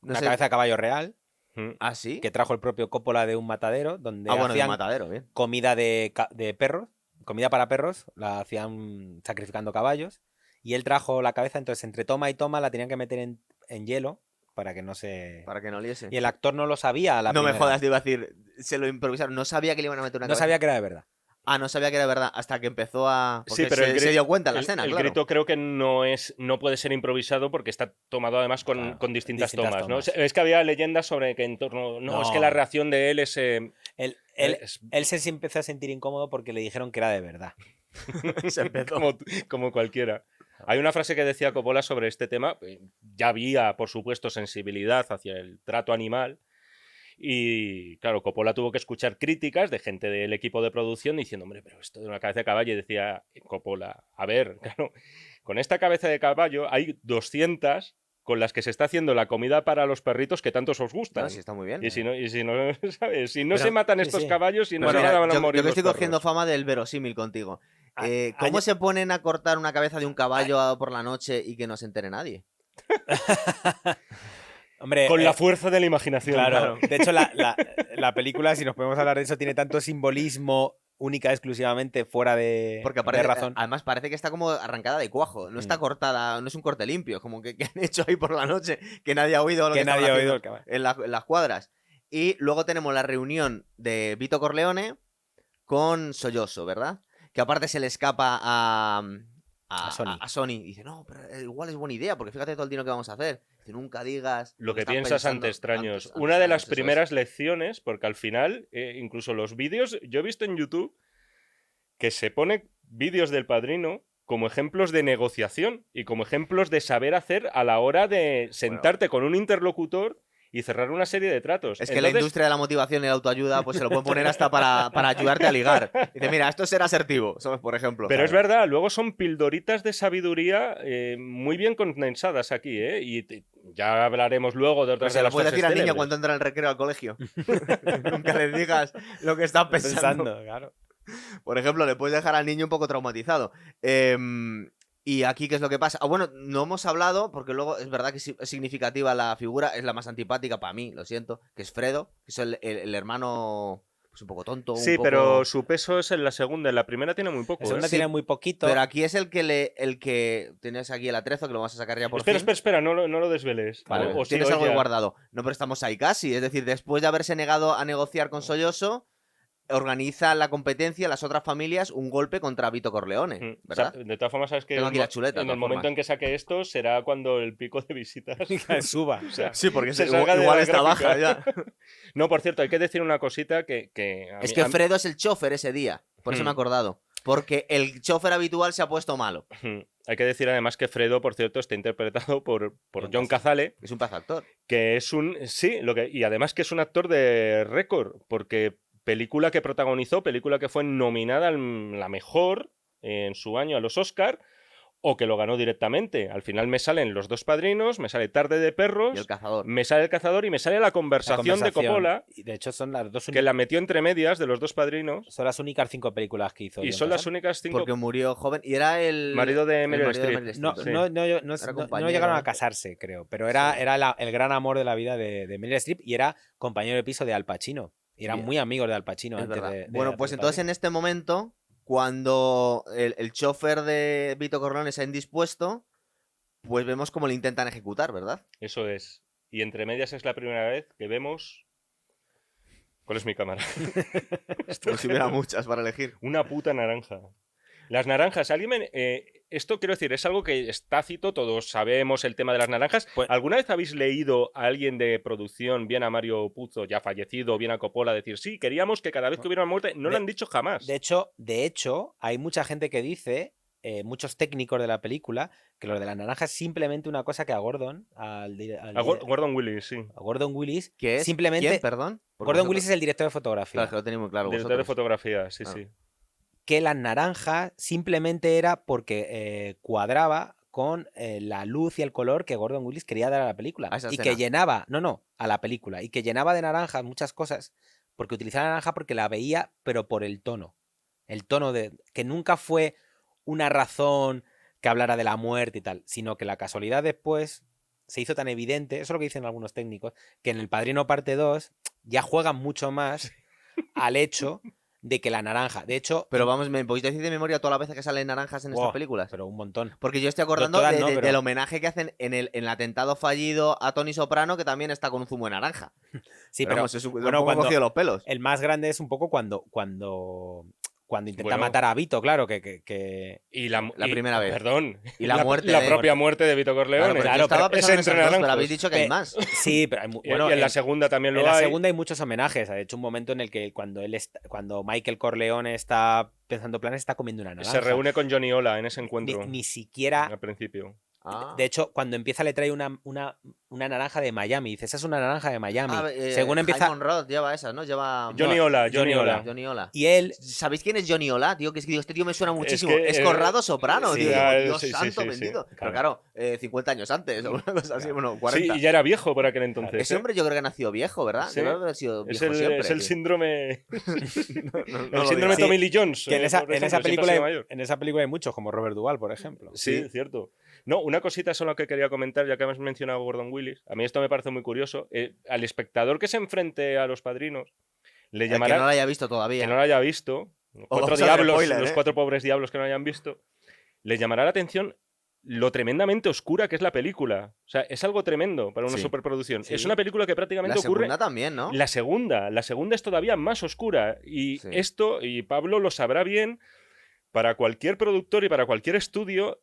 No Una sé- cabeza de caballo real Mm. ¿Ah, sí? que trajo el propio Coppola de un matadero donde Bueno, de hacían matadero, bien. comida de perros, comida para perros, la hacían sacrificando caballos y él trajo la cabeza, entonces entre toma y toma la tenían que meter en hielo para que no se... Para que no liese. Y el actor no lo sabía a la No me primera. jodas, te iba a decir, se lo improvisaron. No sabía que le iban a meter una No cabeza. sabía que era de verdad. Ah, no sabía que era verdad, hasta que empezó a... Sí, Porque pero se dio cuenta en la escena, el claro. grito creo que no puede ser improvisado porque está tomado además con, Claro, con distintas distintas tomas, ¿no? tomas. Es que había leyendas sobre que en torno... No, es que la reacción de él es... Él es- se empezó a sentir incómodo porque le dijeron que era de verdad. Se empezó. como cualquiera. Hay una frase que decía Coppola sobre este tema. Ya había, por supuesto, sensibilidad hacia el trato animal. Y claro, Coppola tuvo que escuchar críticas de gente del equipo de producción diciendo, hombre, pero esto de una cabeza de caballo. Y decía Coppola, a ver, claro, con esta cabeza de caballo hay 200 con las que se está haciendo la comida para los perritos que tantos os gustan. No, sí, está muy bien. Y si no, ¿sabes? Si no Pero- se matan sí, estos sí. caballos, si no Bueno, se van a yo morir que estoy los cogiendo perros. fama del verosímil contigo. ¿Cómo año- se ponen a cortar una cabeza de un caballo por la noche y que no se entere nadie? Hombre, Con la fuerza de la imaginación. claro. De hecho, la película, si nos podemos hablar de eso, tiene tanto simbolismo única exclusivamente fuera de, Porque de razón. además parece que está como arrancada de cuajo. No está Mm. cortada, no es un corte limpio. Como que han hecho ahí por la noche que nadie ha oído lo que, Que nadie ha estaban oído el haciendo caballo. en las cuadras. Y luego tenemos la reunión de Vito Corleone con Solloso, ¿verdad? Que aparte se le escapa a Sony. a Sony. Y dice, no, pero igual es buena idea, porque fíjate todo el dinero que vamos a hacer. Dice, nunca digas Lo que estás piensas pensando ante extraños. antes Una de sabes, las eso es. primeras lecciones, porque al final, incluso los vídeos, yo he visto en YouTube que se pone vídeos del Padrino como ejemplos de negociación y como ejemplos de saber hacer a la hora de sentarte con un interlocutor y cerrar una serie de tratos. Es que la industria de la motivación y la autoayuda pues se lo pueden poner hasta para ayudarte a ligar. Dice, mira, esto es ser asertivo, ¿sabes? Por ejemplo. Pero ¿sabes? es verdad, luego son pildoritas de sabiduría muy bien condensadas aquí, ¿eh? Y ya hablaremos luego de Pero otras se de lo las puedes frases decir al niño célebres. cuando entra al recreo al colegio. Nunca le digas lo que está pensando. Claro. Por ejemplo, le puedes dejar al niño un poco traumatizado. Y aquí, ¿qué es lo que pasa? Bueno, no hemos hablado, porque luego es verdad que es significativa la figura, es la más antipática para mí, lo siento, que es Fredo, que es el hermano pues un poco tonto. Sí, un poco... pero su peso es en la segunda, en la primera tiene muy poco. La segunda ¿eh? tiene muy poquito. Pero aquí es el que tienes aquí el atrezo, que lo vas a sacar ya por Espera, fin. espera, no lo desveles. Vale, O sí, tienes o algo ya. guardado. No, pero estamos ahí casi. Es decir, después de haberse negado a negociar con Sollozo, organiza la competencia, las otras familias, un golpe contra Vito Corleone, ¿verdad? O sea, de todas formas, sabes que Tengo aquí la chuleta, de en el todas momento formas. en que saque esto será cuando el pico de visitas Suba. o sea, Sí, porque se salga de igual la está gráfica. baja ya. No, por cierto, hay que decir una cosita que a Es mí- que a mí- Fredo es el chofer ese día. Por eso me he acordado. Porque el chofer habitual se ha puesto malo. Hay que decir además que Fredo, por cierto, está interpretado por John Cazale, Es un pedazo de actor. que es un... Sí, y además que es un actor de récord, porque película que protagonizó, película que fue nominada a la mejor en su año a los Oscar, o que lo ganó directamente. Al final me salen Los Dos Padrinos, me sale Tarde de Perros, Y el cazador. me sale El Cazador y me sale La Conversación de Coppola, Y de hecho son las dos que la metió entre medias de Los Dos Padrinos, son las únicas 5 películas que hizo. y John son las Casale. únicas 5... Porque murió joven. Y era el Marido de el Meryl marido de Streep. Meryl No, Streep. Sí. no compañero, llegaron a ¿no? casarse, creo. Pero era el gran amor de la vida de Meryl Streep y era compañero de piso de Al Pacino. Y eran Bien. muy amigos de Al Pacino Es antes verdad. de Bueno, hacer pues El entonces Padrino. en este momento, cuando el chofer de Vito Corleone se ha indispuesto, pues vemos cómo le intentan ejecutar, ¿verdad? Eso es. Y entre medias es la primera vez que vemos... ¿Cuál es mi cámara? Como si hubiera muchas para elegir. Una puta naranja. Las naranjas, esto quiero decir, es algo que es tácito, todos sabemos el tema de las naranjas. Pues- ¿Alguna vez habéis leído a alguien de producción, bien a Mario Puzo, ya fallecido, bien a Coppola, decir, sí, queríamos que cada vez que hubiera una muerte? No lo han dicho jamás. De hecho, hay mucha gente que dice, muchos técnicos de la película, que lo de las naranjas es simplemente una cosa que a Gordon, A Gordon Willis, sí. a Gordon Willis, ¿Qué es? simplemente... ¿Quién? Perdón. Porque Gordon vosotros- Willis es el director de fotografía. Claro, que lo tenéis muy claro Director de vosotros. fotografía, sí, Claro. sí. Que las naranjas simplemente era porque cuadraba con la luz y el color que Gordon Willis quería dar a la película. A esa Y escena. que llenaba, a la película. Y que llenaba de naranjas muchas cosas. Porque utilizaba la naranja porque la veía, pero por el tono. El tono de. Que nunca fue una razón que hablara de la muerte y tal. Sino que la casualidad después se hizo tan evidente, eso es lo que dicen algunos técnicos, que en El Padrino Parte 2 ya juegan mucho más al hecho de que la naranja. De hecho. Pero vamos, ¿me podéis decir de memoria todas las veces que salen naranjas en Wow, estas películas? Pero un montón. Porque yo estoy acordando Todas no, pero- del homenaje que hacen en el atentado fallido a Tony Soprano, que también está con un zumo de naranja. Sí, pero vamos, es un bueno, poco cuando- cogido los pelos. el más grande es un poco cuando intenta Bueno. matar a Vito, claro, que... Y la primera vez. Perdón. Y la muerte La de- propia muerte de Vito Corleone. Claro, claro, yo estaba pero pensando en es entre esas dos, pero naranjos. habéis dicho que hay Pe- más. Sí, pero hay Y bueno, en la segunda también lo en la hay. segunda hay muchos homenajes. De hecho, un momento en el que cuando Michael Corleone está pensando planes, está comiendo una naranja. Se reúne con Johnny Ola en ese Ni, encuentro. ni siquiera... Al principio. Ah. De hecho, cuando empieza le trae una naranja de Miami. Dice, esa es una naranja de Miami. Según empieza... Simon Roth lleva esas, ¿no? Lleva... Johnny Ola, Johnny Ola. Johnny Ola. Y él... ¿Sabéis quién es Johnny Ola, tío? Que es que digo, este tío me suena muchísimo. que, Es Conrado Soprano, sí, tío. ya, Digo, Dios sí, sí, santo sí, sí. bendito. Pero Claro. claro, 50 años antes o una cosa así, bueno, 40. Sí, y ya era viejo por aquel entonces. Ese hombre yo creo que nació viejo, ¿verdad? Sí. Debe haber sido Es viejo siempre. es el tío. síndrome. No El lo síndrome digas. Tommy Lee Jones. Que en esa, por en ejemplo, esa siempre ha película sido mayor. en esa película hay muchos, como Robert Duvall, por ejemplo. Sí, cierto. No, una cosita solo que quería comentar, ya que has mencionado a Gordon Willis. A mí esto me parece muy curioso. Al espectador que se enfrente a los padrinos, le El llamará. que no lo haya visto todavía. que no lo haya visto, los cuatro vamos a hacer diablos, spoiler, los ¿eh? 4 pobres diablos que no hayan visto, les llamará la atención lo tremendamente oscura que es la película. O sea, es algo tremendo para una Sí. superproducción. Sí. Es una película que prácticamente La ocurre. segunda también, ¿no? La segunda es todavía más oscura. Y Sí. esto, y Pablo lo sabrá bien, para cualquier productor y para cualquier estudio,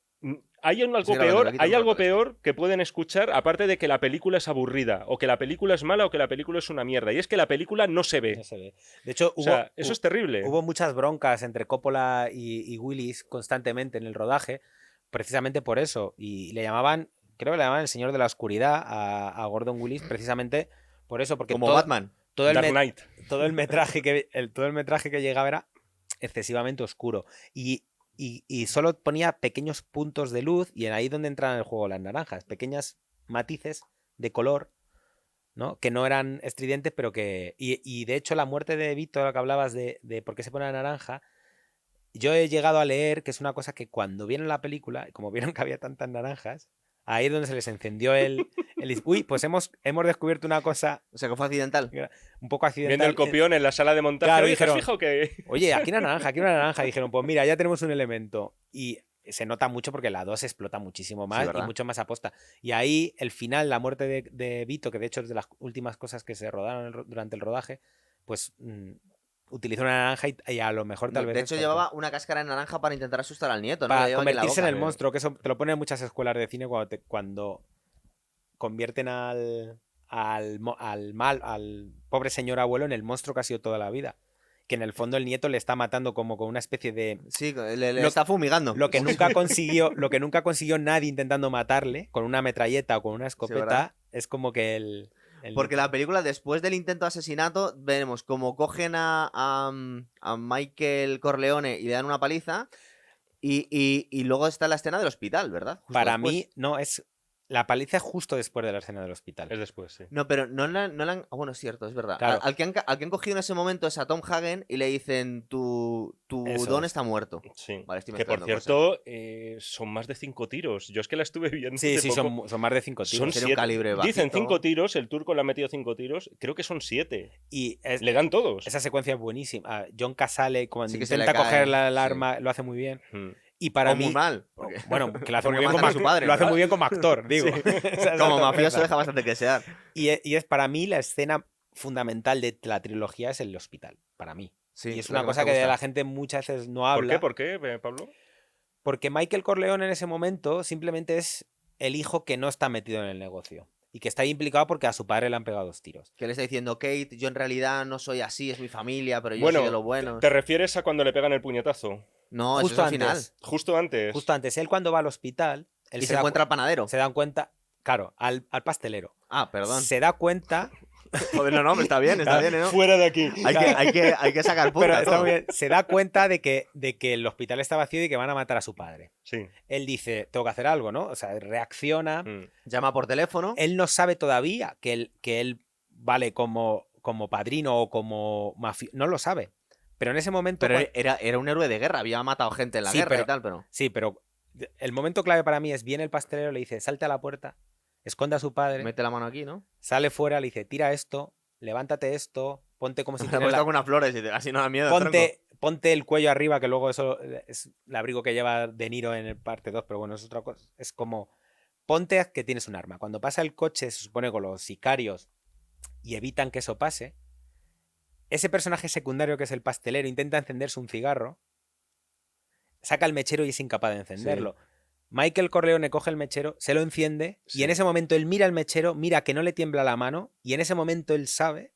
hay algo Sí, claro, peor, le quitan hay algo todo esto. peor que pueden escuchar, aparte de que la película es aburrida, o que la película es mala, o que la película es una mierda. Y es que la película no se ve. No se ve. De hecho, O sea, eso es terrible. hubo muchas broncas entre Coppola y Willis constantemente en el rodaje, precisamente por eso. Y le llamaban, creo que le llamaban el Señor de la Oscuridad a Gordon Willis, precisamente por eso, porque Como Batman. todo el Dark met- Knight. todo el metraje todo el metraje que llegaba era excesivamente oscuro y solo ponía pequeños puntos de luz y en ahí donde entran en el juego las naranjas, pequeñas matices de color, ¿no? Que no eran estridentes, pero que y de hecho la muerte de Víctor, lo que hablabas de por qué se pone la naranja, yo he llegado a leer que es una cosa que cuando vieron la película, como vieron que había tantas naranjas, ahí es donde se les encendió uy, pues hemos descubierto una cosa O sea, que fue accidental. un poco accidental. Viendo el copión en la sala de montaje, Claro, ¿te has dijeron, fijado que...? Oye, aquí una naranja, aquí una naranja. Dijeron, pues mira, ya tenemos un elemento. Y se nota mucho porque la 2 explota muchísimo más y ¿verdad? mucho más aposta. Y ahí el final, la muerte de Vito, que de hecho es de las últimas cosas que se rodaron durante el rodaje, pues utilizó una naranja y a lo mejor tal vez... De hecho, es llevaba una cáscara de naranja para intentar asustar al nieto, ¿no? para La lleva aquí en la convertirse en boca. el monstruo, que eso te lo ponen en muchas escuelas de cine cuando convierten al pobre señor abuelo en el monstruo que ha sido toda la vida. Que en el fondo el nieto le está matando como con una especie de... Sí, le Lo- está fumigando. Lo que nunca consiguió nadie intentando matarle con una metralleta o con una escopeta, ¿verdad? es como que el Porque la película, después del intento de asesinato, veremos como cogen a Michael Corleone y le dan una paliza. Y luego está la escena del hospital, ¿verdad? Justo para después. mí no es la paliza es justo después de la escena del hospital. Es después, sí. No, pero no la han. Bueno, es cierto, es verdad. Claro. Al que han cogido en ese momento es a Tom Hagen y le dicen: Tu Eso don es. está muerto. Sí. Vale, estoy Que por mezclando cierto, son más de 5 tiros. Yo es que la estuve viendo. Sí, hace sí, poco. son más de 5 tiros. Son Sería un 7. calibre Dicen bajito. 5 tiros, el turco le ha metido 5 tiros. Creo que son 7. Y Le dan todos. esa secuencia es buenísima. John Casale, cuando Sí, que se le intenta cae, coger el sí. arma, lo hace muy bien. Mm. Y para O mí... muy mal. Porque... Bueno, que lo hace, porque muy bien, matan como, a su padre, lo hace ¿verdad? muy bien como actor, digo. Esa es Como otra mafioso cosa. deja bastante que desear. Y es para mí la escena fundamental de la trilogía es el hospital, para mí. Sí, y es lo una que más cosa te que gusta. la gente muchas veces no ¿Por habla. qué? ¿Por qué, Pablo? Porque Michael Corleone en ese momento simplemente es el hijo que no está metido en el negocio. Y que está ahí implicado porque a su padre le han pegado 2 tiros. Que le está diciendo: Kate, yo en realidad no soy así, es mi familia, pero yo Bueno, soy de lo bueno. ¿te refieres a cuando le pegan el puñetazo? No, eso es Justo al final. antes. Justo antes. Justo antes, él cuando va al hospital, él Y se encuentra al panadero. se dan cuenta, claro, al pastelero. Ah, perdón. Se da cuenta, Joder, no, pero está bien, ¿no? Fuera de aquí. Hay que sacar punta. pero a está todo. muy bien, se da cuenta de que el hospital está vacío y que van a matar a su padre. Sí. Él dice, tengo que hacer algo, ¿no? O sea, reacciona. Mm. Llama por teléfono. Él no sabe todavía que él vale como padrino o como mafioso. No lo sabe. Pero en ese momento... Pero era un héroe de guerra, había matado gente en la Sí, guerra pero- y tal, pero. Sí, pero el momento clave para mí es, viene el pastelero, le dice, salte a la puerta, esconde a su padre, Mete la mano aquí, ¿no? sale fuera, le dice, tira esto, levántate esto, ponte como si Se ha tienes puesto con unas flores y así no da miedo. tronco. ponte el cuello arriba, que luego eso es el abrigo que lleva De Niro en el parte 2, pero bueno, es otra cosa. Es como, ponte que tienes un arma. Cuando pasa el coche, se supone con los sicarios y evitan que eso pase, ese personaje secundario que es el pastelero intenta encenderse un cigarro, saca el mechero y es incapaz de encenderlo. Michael Corleone coge el mechero, se lo enciende Sí. y en ese momento él mira el mechero, mira que no le tiembla la mano y en ese momento él sabe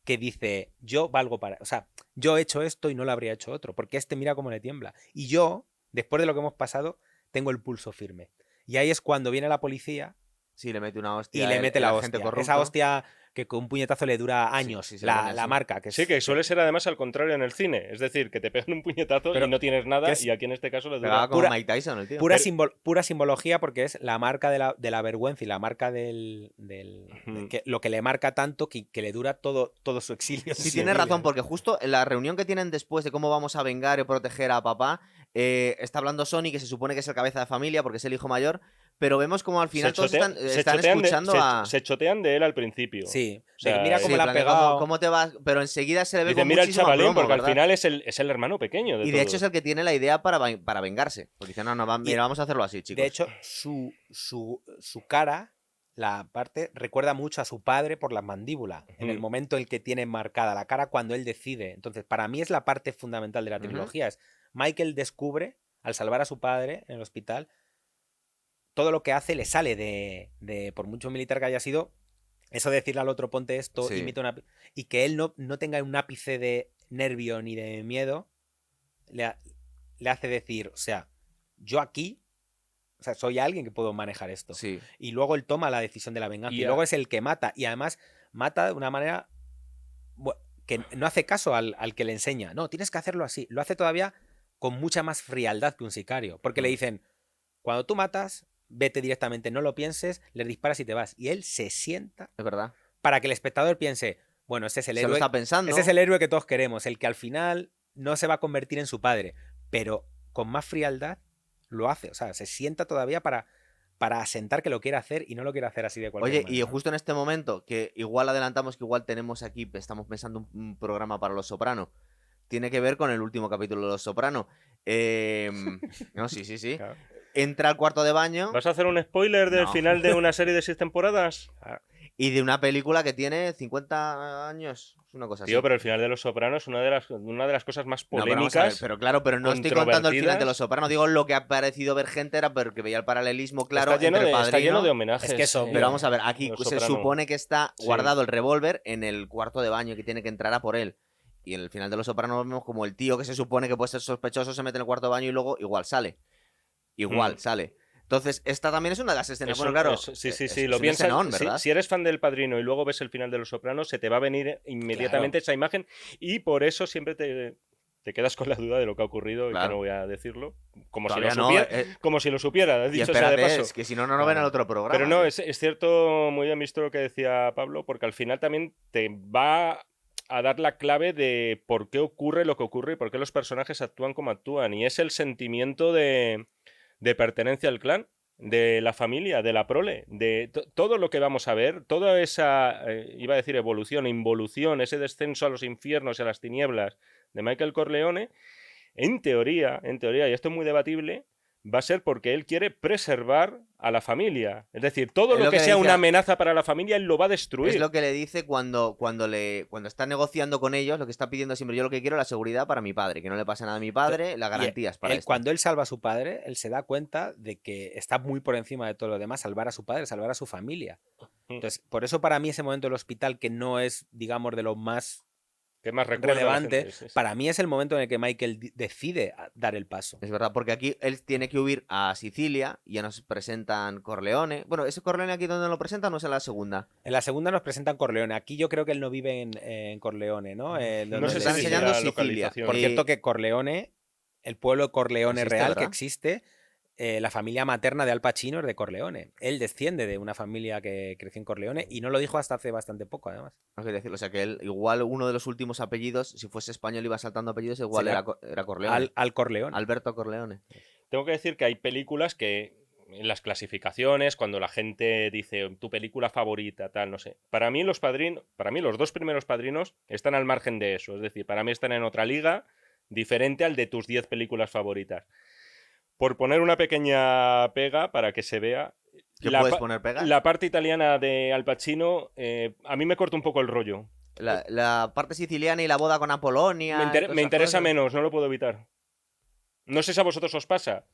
que dice, yo valgo para... O sea, yo he hecho esto y no lo habría hecho otro, porque este mira cómo le tiembla. Y yo, después de lo que hemos pasado, tengo el pulso firme. Y ahí es cuando viene la policía Sí, le mete una hostia. y le mete la agente hostia. corrupto. Esa hostia que con un puñetazo le dura años, sí, se le pone la así. marca. Que Sí, que suele ser además al contrario en el cine. Es decir, que te pegan un puñetazo Pero y no tienes nada, que es- y aquí en este caso le Pegaba dura. como Pura- Mike Tyson, el tío. pura simbología porque es la marca de la vergüenza y la marca Ujú. lo que le marca tanto que le dura todo su exilio. Sí, su tienes vida. razón, porque justo en la reunión que tienen después de cómo vamos a vengar y proteger a papá, está hablando Sony, que se supone que es el cabeza de familia porque es el hijo mayor, pero vemos como al final todos están escuchando a... se chotean de él al principio. Sí, O sea, mira Sí, cómo en le ha plan de pegado. ¿cómo te vas? Pero enseguida se le ve Dice, con mira el muchísimo chavalín, aplomo, porque al ¿verdad? final es el hermano pequeño de Y de hecho es el que tiene la idea para vengarse. Porque dice, no, mira, vamos a hacerlo así, chicos. De hecho, su cara la parte recuerda mucho a su padre por la mandíbula, en el momento en el que tiene marcada la cara cuando él decide. Entonces, para mí es la parte fundamental de la trilogía. Es Michael descubre, al salvar a su padre en el hospital, todo lo que hace le sale de por mucho militar que haya sido, eso de decirle al otro ponte esto, Sí. imita una... Y que él no tenga un ápice de nervio ni de miedo, le hace decir, o sea, yo aquí, o sea, soy alguien que puedo manejar esto. Sí. Y luego él toma la decisión de la venganza. Y luego es el que mata. Y además mata de una manera que no hace caso al que le enseña. No, tienes que hacerlo así. Lo hace todavía con mucha más frialdad que un sicario. Porque le dicen, cuando tú matas, vete directamente, no lo pienses, le disparas y te vas. Y él se sienta Es verdad. para que el espectador piense, bueno, ese es el Se lo héroe. está pensando. Ese es el héroe que todos queremos, el que al final no se va a convertir en su padre, pero con más frialdad lo hace. O sea, se sienta todavía para asentar que lo quiere hacer y no lo quiere hacer así de cualquier Oye, manera. y ¿no? justo en este momento, que igual adelantamos que igual tenemos aquí, estamos pensando un programa para Los Soprano, tiene que ver con el último capítulo de Los Soprano. No, sí. Claro. Entra al cuarto de baño ¿Vas a hacer un spoiler del No. final de una serie de 6 temporadas? y de una película que tiene 50 años. Es una cosa así. Tío, pero el final de Los Sopranos es una de las cosas más No, pero vamos a ver, polémicas. pero claro, pero no estoy contando el final de controvertidas. Los Sopranos. Digo lo que ha parecido ver gente era porque veía el paralelismo claro está, lleno entre de, está Padrino. lleno de homenajes. Es que eso, Pero vamos a ver, aquí Los se Soprano. supone que está Sí. guardado el revólver en el cuarto de baño y que tiene que entrar a por él. Y en el final de Los Sopranos vemos como el tío que se supone que puede ser sospechoso se mete en el cuarto de baño y luego igual sale. Igual sale. Entonces, esta también es una de las escenas. Bueno, claro. Sí, es lo un piensas. escenón, ¿verdad? Si eres fan del Padrino y luego ves el final de Los Sopranos, se te va a venir inmediatamente esa imagen y por eso siempre te quedas con la duda de lo que ha ocurrido Claro. y que no voy a decirlo. Como si, Todavía lo no, supiera, como si lo supiera, y dicho sea de espérate, paso. es que si no, no ven al otro programa. Pero no, es cierto, muy bien visto lo que decía Pablo, porque al final también te va a dar la clave de por qué ocurre lo que ocurre y por qué los personajes actúan como actúan. Y es el sentimiento de pertenencia al clan, de la familia, de la prole, de todo lo que vamos a ver, toda esa, iba a decir evolución, involución, ese descenso a los infiernos y a las tinieblas de Michael Corleone, en teoría, y esto es muy debatible, va a ser porque él quiere preservar a la familia. Es decir, todo Es lo lo que que sea decía- una amenaza para la familia, él lo va a destruir. Es lo que le dice cuando está negociando con ellos, lo que está pidiendo siempre. Yo lo que quiero es la seguridad para mi padre, que no le pase nada a mi padre, las garantías para esto. Cuando él salva a su padre, él se da cuenta de que está muy por encima de todo lo demás, salvar a su padre, salvar a su familia. Entonces, por eso para mí ese momento del hospital, que no es, digamos, de lo más ¿Qué más recuerda la relevante, gente? Sí. para mí es el momento en el que Michael decide dar el paso. Es verdad, porque aquí él tiene que huir a Sicilia y ya nos presentan Corleone. Bueno, ¿ese Corleone aquí donde lo presentan no es en la segunda? En la segunda nos presentan Corleone. Aquí yo creo que él no vive en Corleone, ¿no? No sé Nos si están es enseñando la Sicilia. localización. Por cierto que Corleone, el pueblo Corleone Existe, real ¿verdad? que existe, la familia materna de Al Pacino es de Corleone. Él desciende de una familia que creció en Corleone y no lo dijo hasta hace bastante poco, además. No quiero decirlo, o sea que él, igual uno de los últimos apellidos, si fuese español iba saltando apellidos, igual Sería era Corleone. Al Corleone. Alberto Corleone. Tengo que decir que hay películas que en las clasificaciones, cuando la gente dice tu película favorita, tal, no sé. Para mí los dos primeros Padrinos están al margen de eso. Es decir, para mí están en otra liga diferente al de tus 10 películas favoritas. Por poner una pequeña pega para que se vea. ¿Qué puedes poner pegas? La parte italiana de Al Pacino a mí me corta un poco el rollo. La parte siciliana y la boda con Apolonia. Me interesa menos, no lo puedo evitar. No sé si a vosotros os pasa.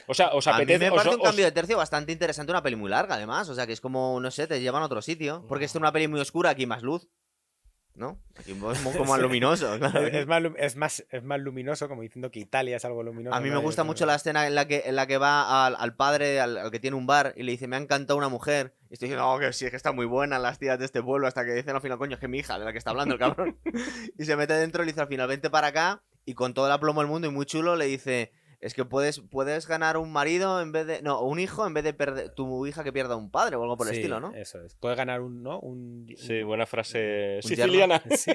O sea, os A mí apetece. me parece un cambio de tercio bastante interesante, una peli muy larga, además. O sea, que es como, no sé, te llevan a otro sitio. Porque esto es una peli muy oscura, aquí más luz. ¿No? Aquí es como más luminoso, claro. Es más luminoso, como diciendo que Italia es algo luminoso. A mí me ¿no? gusta mucho la escena en la que va al padre, al que tiene un bar, y le dice, me ha encantado una mujer. Y estoy diciendo, no, que sí, es que está muy buena las tías de este pueblo, hasta que dicen al final, coño, es que mi hija, de la que está hablando el cabrón. Y se mete dentro y le dice al final, vente para acá, y con todo el aplomo del mundo y muy chulo, le dice, es que puedes ganar un marido en vez de... No, un hijo en vez de perder tu hija que pierda un padre o algo por el Sí, estilo, ¿no? Eso es. Puedes ganar Sí, buena frase un siciliana. Sí.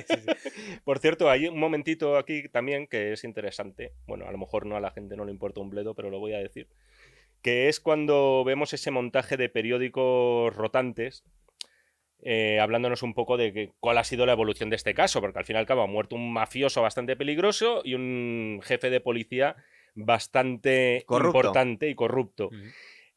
Por cierto, hay un momentito aquí también que es interesante. Bueno, a lo mejor no a la gente no le importa un bledo, pero lo voy a decir. Que es cuando vemos ese montaje de periódicos rotantes, hablándonos un poco de cuál ha sido la evolución de este caso, porque al fin y al cabo ha muerto un mafioso bastante peligroso y un jefe de policía bastante Corrupto. importante y corrupto.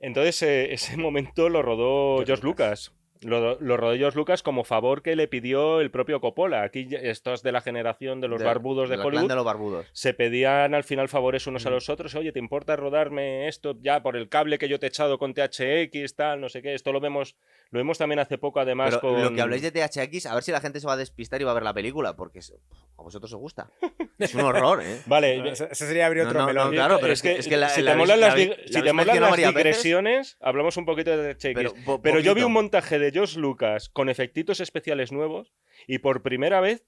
Entonces, ese momento lo rodó George Lucas. Lo rodó George Lucas como favor que le pidió el propio Coppola. Aquí estos de la generación de los barbudos de del clan Hollywood de los barbudos. se pedían al final favores unos a los otros. Oye, ¿te importa rodarme esto ya por el cable que yo te he echado con THX, tal, no sé qué? Esto lo vemos también hace poco, además, Pero con... lo que habláis de THX, a ver si la gente se va a despistar y va a ver la película, porque a vosotros os gusta. Es un horror, ¿eh? Vale, No, eso sería abrir otro No, melón. claro, pero es que si te molan las mencionado varias veces, digresiones, hablamos un poquito de THX. Pero yo vi un montaje de George Lucas con efectitos especiales nuevos y por primera vez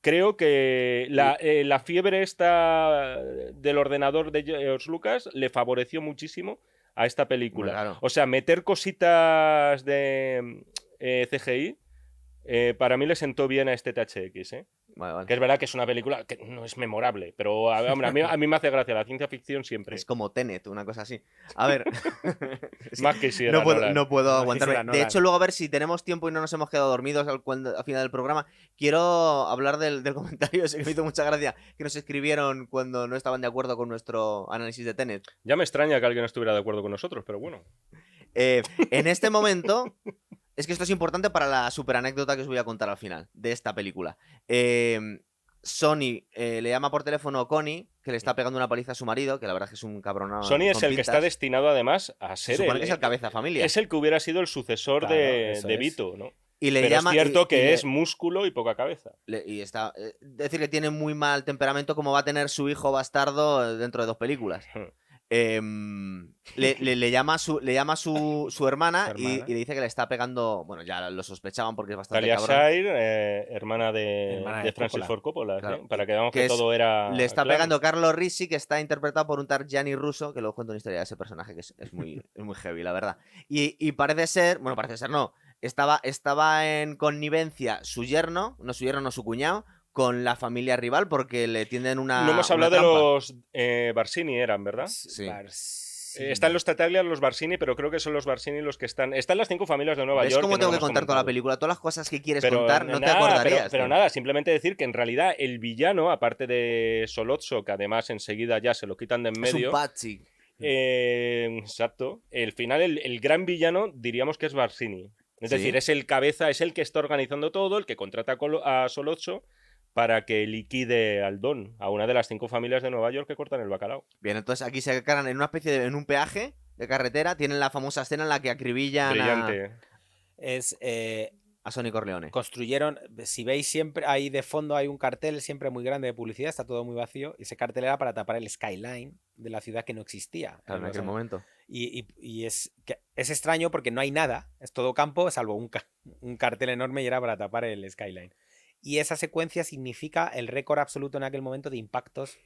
creo que la fiebre esta del ordenador de George Lucas le favoreció muchísimo a esta película. Claro. O sea, meter cositas de CGI para mí le sentó bien a este THX, ¿eh? Vale. Que es verdad que es una película que no es memorable, pero hombre, a mí me hace gracia la ciencia ficción siempre. Es como Tenet, una cosa así. A ver. Más que si era no puedo aguantarme. Nolan. De hecho, luego a ver si tenemos tiempo y no nos hemos quedado dormidos al final del programa. Quiero hablar del comentario ese que me hizo mucha gracia, que nos escribieron cuando no estaban de acuerdo con nuestro análisis de Tenet. Ya me extraña que alguien estuviera de acuerdo con nosotros, pero bueno. En este momento, es que esto es importante para la super anécdota que os voy a contar al final de esta película. Sony le llama por teléfono a Connie, que le está pegando una paliza a su marido, que la verdad es que es un cabronado. Sony es el que está destinado además a ser supone que es el cabeza de familia. Es el que hubiera sido el sucesor de Vito, ¿no? Y le pero llama, es cierto que es músculo y poca cabeza. Y está decir que tiene muy mal temperamento, como va a tener su hijo bastardo dentro de 2 películas. Le llama su hermana y le dice que le está pegando. Bueno, ya lo sospechaban porque es bastante Talia cabrón. Shire, hermana de Francis Ford Coppola, claro. para que veamos que todo era. Le está claro. pegando Carlo Risi, que está interpretado por un tal Gianni Russo, que luego cuento una historia de ese personaje que es muy heavy, la verdad. Y parece ser, bueno, parece ser no, estaba en connivencia su yerno, no su cuñado, con la familia rival porque le tienden una. No hemos hablado de los Barsini, eran, ¿verdad? Sí. Están los Tataglia, los Barsini, pero creo que son los Barsini los que están. Están las 5 familias de Nueva York. ¿Ves cómo tengo que contar comentado. toda la película? Todas las cosas que quieres contar, no te acordarías. Pero nada, simplemente decir que en realidad el villano, aparte de Solozzo, que además enseguida ya se lo quitan de en medio. Es un Patsy. Exacto. El final, el gran villano, diríamos que es Barsini. Es decir, es el cabeza, es el que está organizando todo, el que contrata a Solozzo para que liquide al Don, a una de las 5 familias de Nueva York que cortan el bacalao. Bien, entonces aquí se cargan en una especie en un peaje de carretera, tienen la famosa escena en la que acribillan a Sonny Corleone. Construyeron, si veis siempre, ahí de fondo hay un cartel siempre muy grande de publicidad, está todo muy vacío, y ese cartel era para tapar el skyline de la ciudad que no existía. Claro, en aquel momento. Y es extraño porque no hay nada, es todo campo, salvo un cartel enorme y era para tapar el skyline. Y esa secuencia significa el récord absoluto en aquel momento de impactos.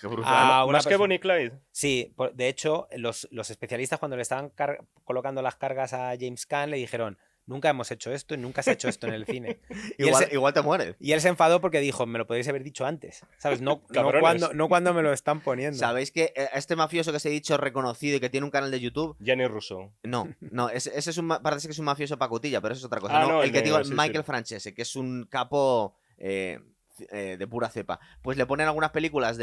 Más que Bonnie Clyde. Sí, de hecho, los especialistas cuando le estaban colocando las cargas a James Caan le dijeron: nunca hemos hecho esto y nunca se ha hecho esto en el cine. igual te mueres. Y él se enfadó porque dijo: me lo podéis haber dicho antes, ¿sabes? No cuando me lo están poniendo. ¿Sabéis que este mafioso que os he dicho reconocido y que tiene un canal de YouTube? Gianni Russo. No, ese es parece que es un mafioso pacotilla, pero eso es otra cosa. El que digo, Michael Francese, que es un capo de pura cepa. Pues le ponen algunas películas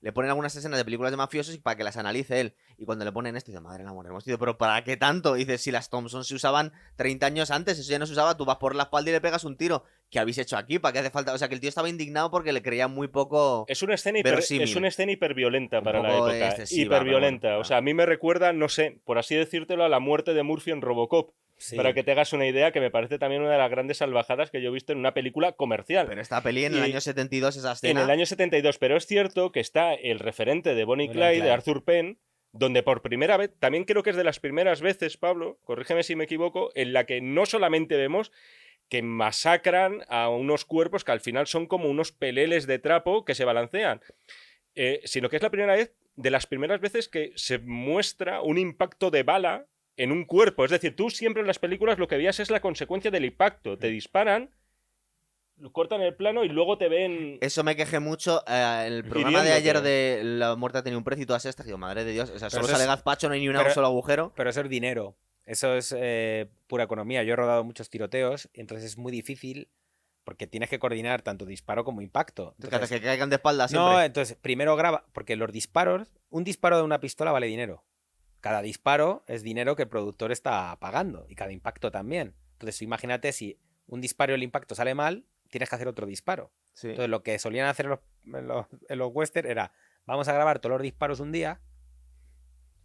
le ponen algunas escenas de películas de mafiosos para que las analice él. Y cuando le ponen esto, dice: madre del amor hermoso, tío, pero ¿para qué tanto? Dice: si las Thompson se usaban 30 años antes, eso ya no se usaba, tú vas por la espalda y le pegas un tiro. ¿Qué habéis hecho aquí? ¿Para qué hace falta? O sea, que el tío estaba indignado porque le creía muy poco. Es una escena hiperviolenta para la época. Excesiva, hiperviolenta. Bueno, o sea, a mí me recuerda, no sé, por así decírtelo, a la muerte de Murphy en Robocop. Sí. Para que te hagas una idea, que me parece también una de las grandes salvajadas que yo he visto en una película comercial. Pero esta peli en el año 72, esa escena. En el año 72, pero es cierto que está el referente de Bonnie Clyde, de Arthur Penn, donde por primera vez, también creo que es de las primeras veces, Pablo, corrígeme si me equivoco, en la que no solamente vemos que masacran a unos cuerpos que al final son como unos peleles de trapo que se balancean, sino que es la primera vez, de las primeras veces que se muestra un impacto de bala en un cuerpo. Es decir, tú siempre en las películas lo que veías es la consecuencia del impacto. Te disparan, cortan el plano y luego te ven. Eso me quejé mucho en el programa de ayer de La muerte ha tenido un precio y todas estas. Digo, madre de Dios, o sea, solo sale gazpacho, no hay ni un solo agujero. Pero eso es dinero. Eso es pura economía. Yo he rodado muchos tiroteos y entonces es muy difícil porque tienes que coordinar tanto disparo como impacto. Entonces, que caigan de espalda siempre. No, entonces primero graba, porque los disparos, un disparo de una pistola vale dinero. cada disparo es dinero que el productor está pagando y cada impacto también. Entonces, imagínate si un disparo y el impacto sale mal, tienes que hacer otro disparo. Sí. Entonces, lo que solían hacer en los western era, vamos a grabar todos los disparos un día,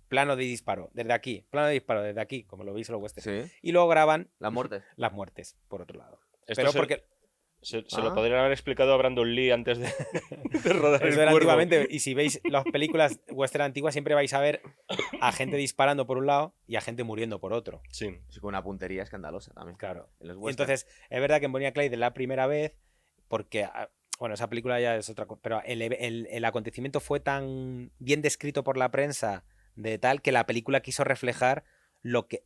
plano de disparo desde aquí, plano de disparo desde aquí, como lo veis en los western. Sí. Y luego graban La muerte. las muertes, por otro lado. Esto Pero se, porque se Ah. lo podrían haber explicado a Brandon Lee antes de rodar eso el era Cuervo. antiguamente, y si veis las películas western antiguas, siempre vais a ver a gente disparando por un lado y a gente muriendo por otro. Sí. Sí, con una puntería escandalosa también. Claro. En los Y western. entonces, es verdad que en Bonnie and Clyde es la primera vez, porque, bueno, esa película ya es otra cosa, pero el acontecimiento fue tan bien descrito por la prensa de tal que la película quiso reflejar lo que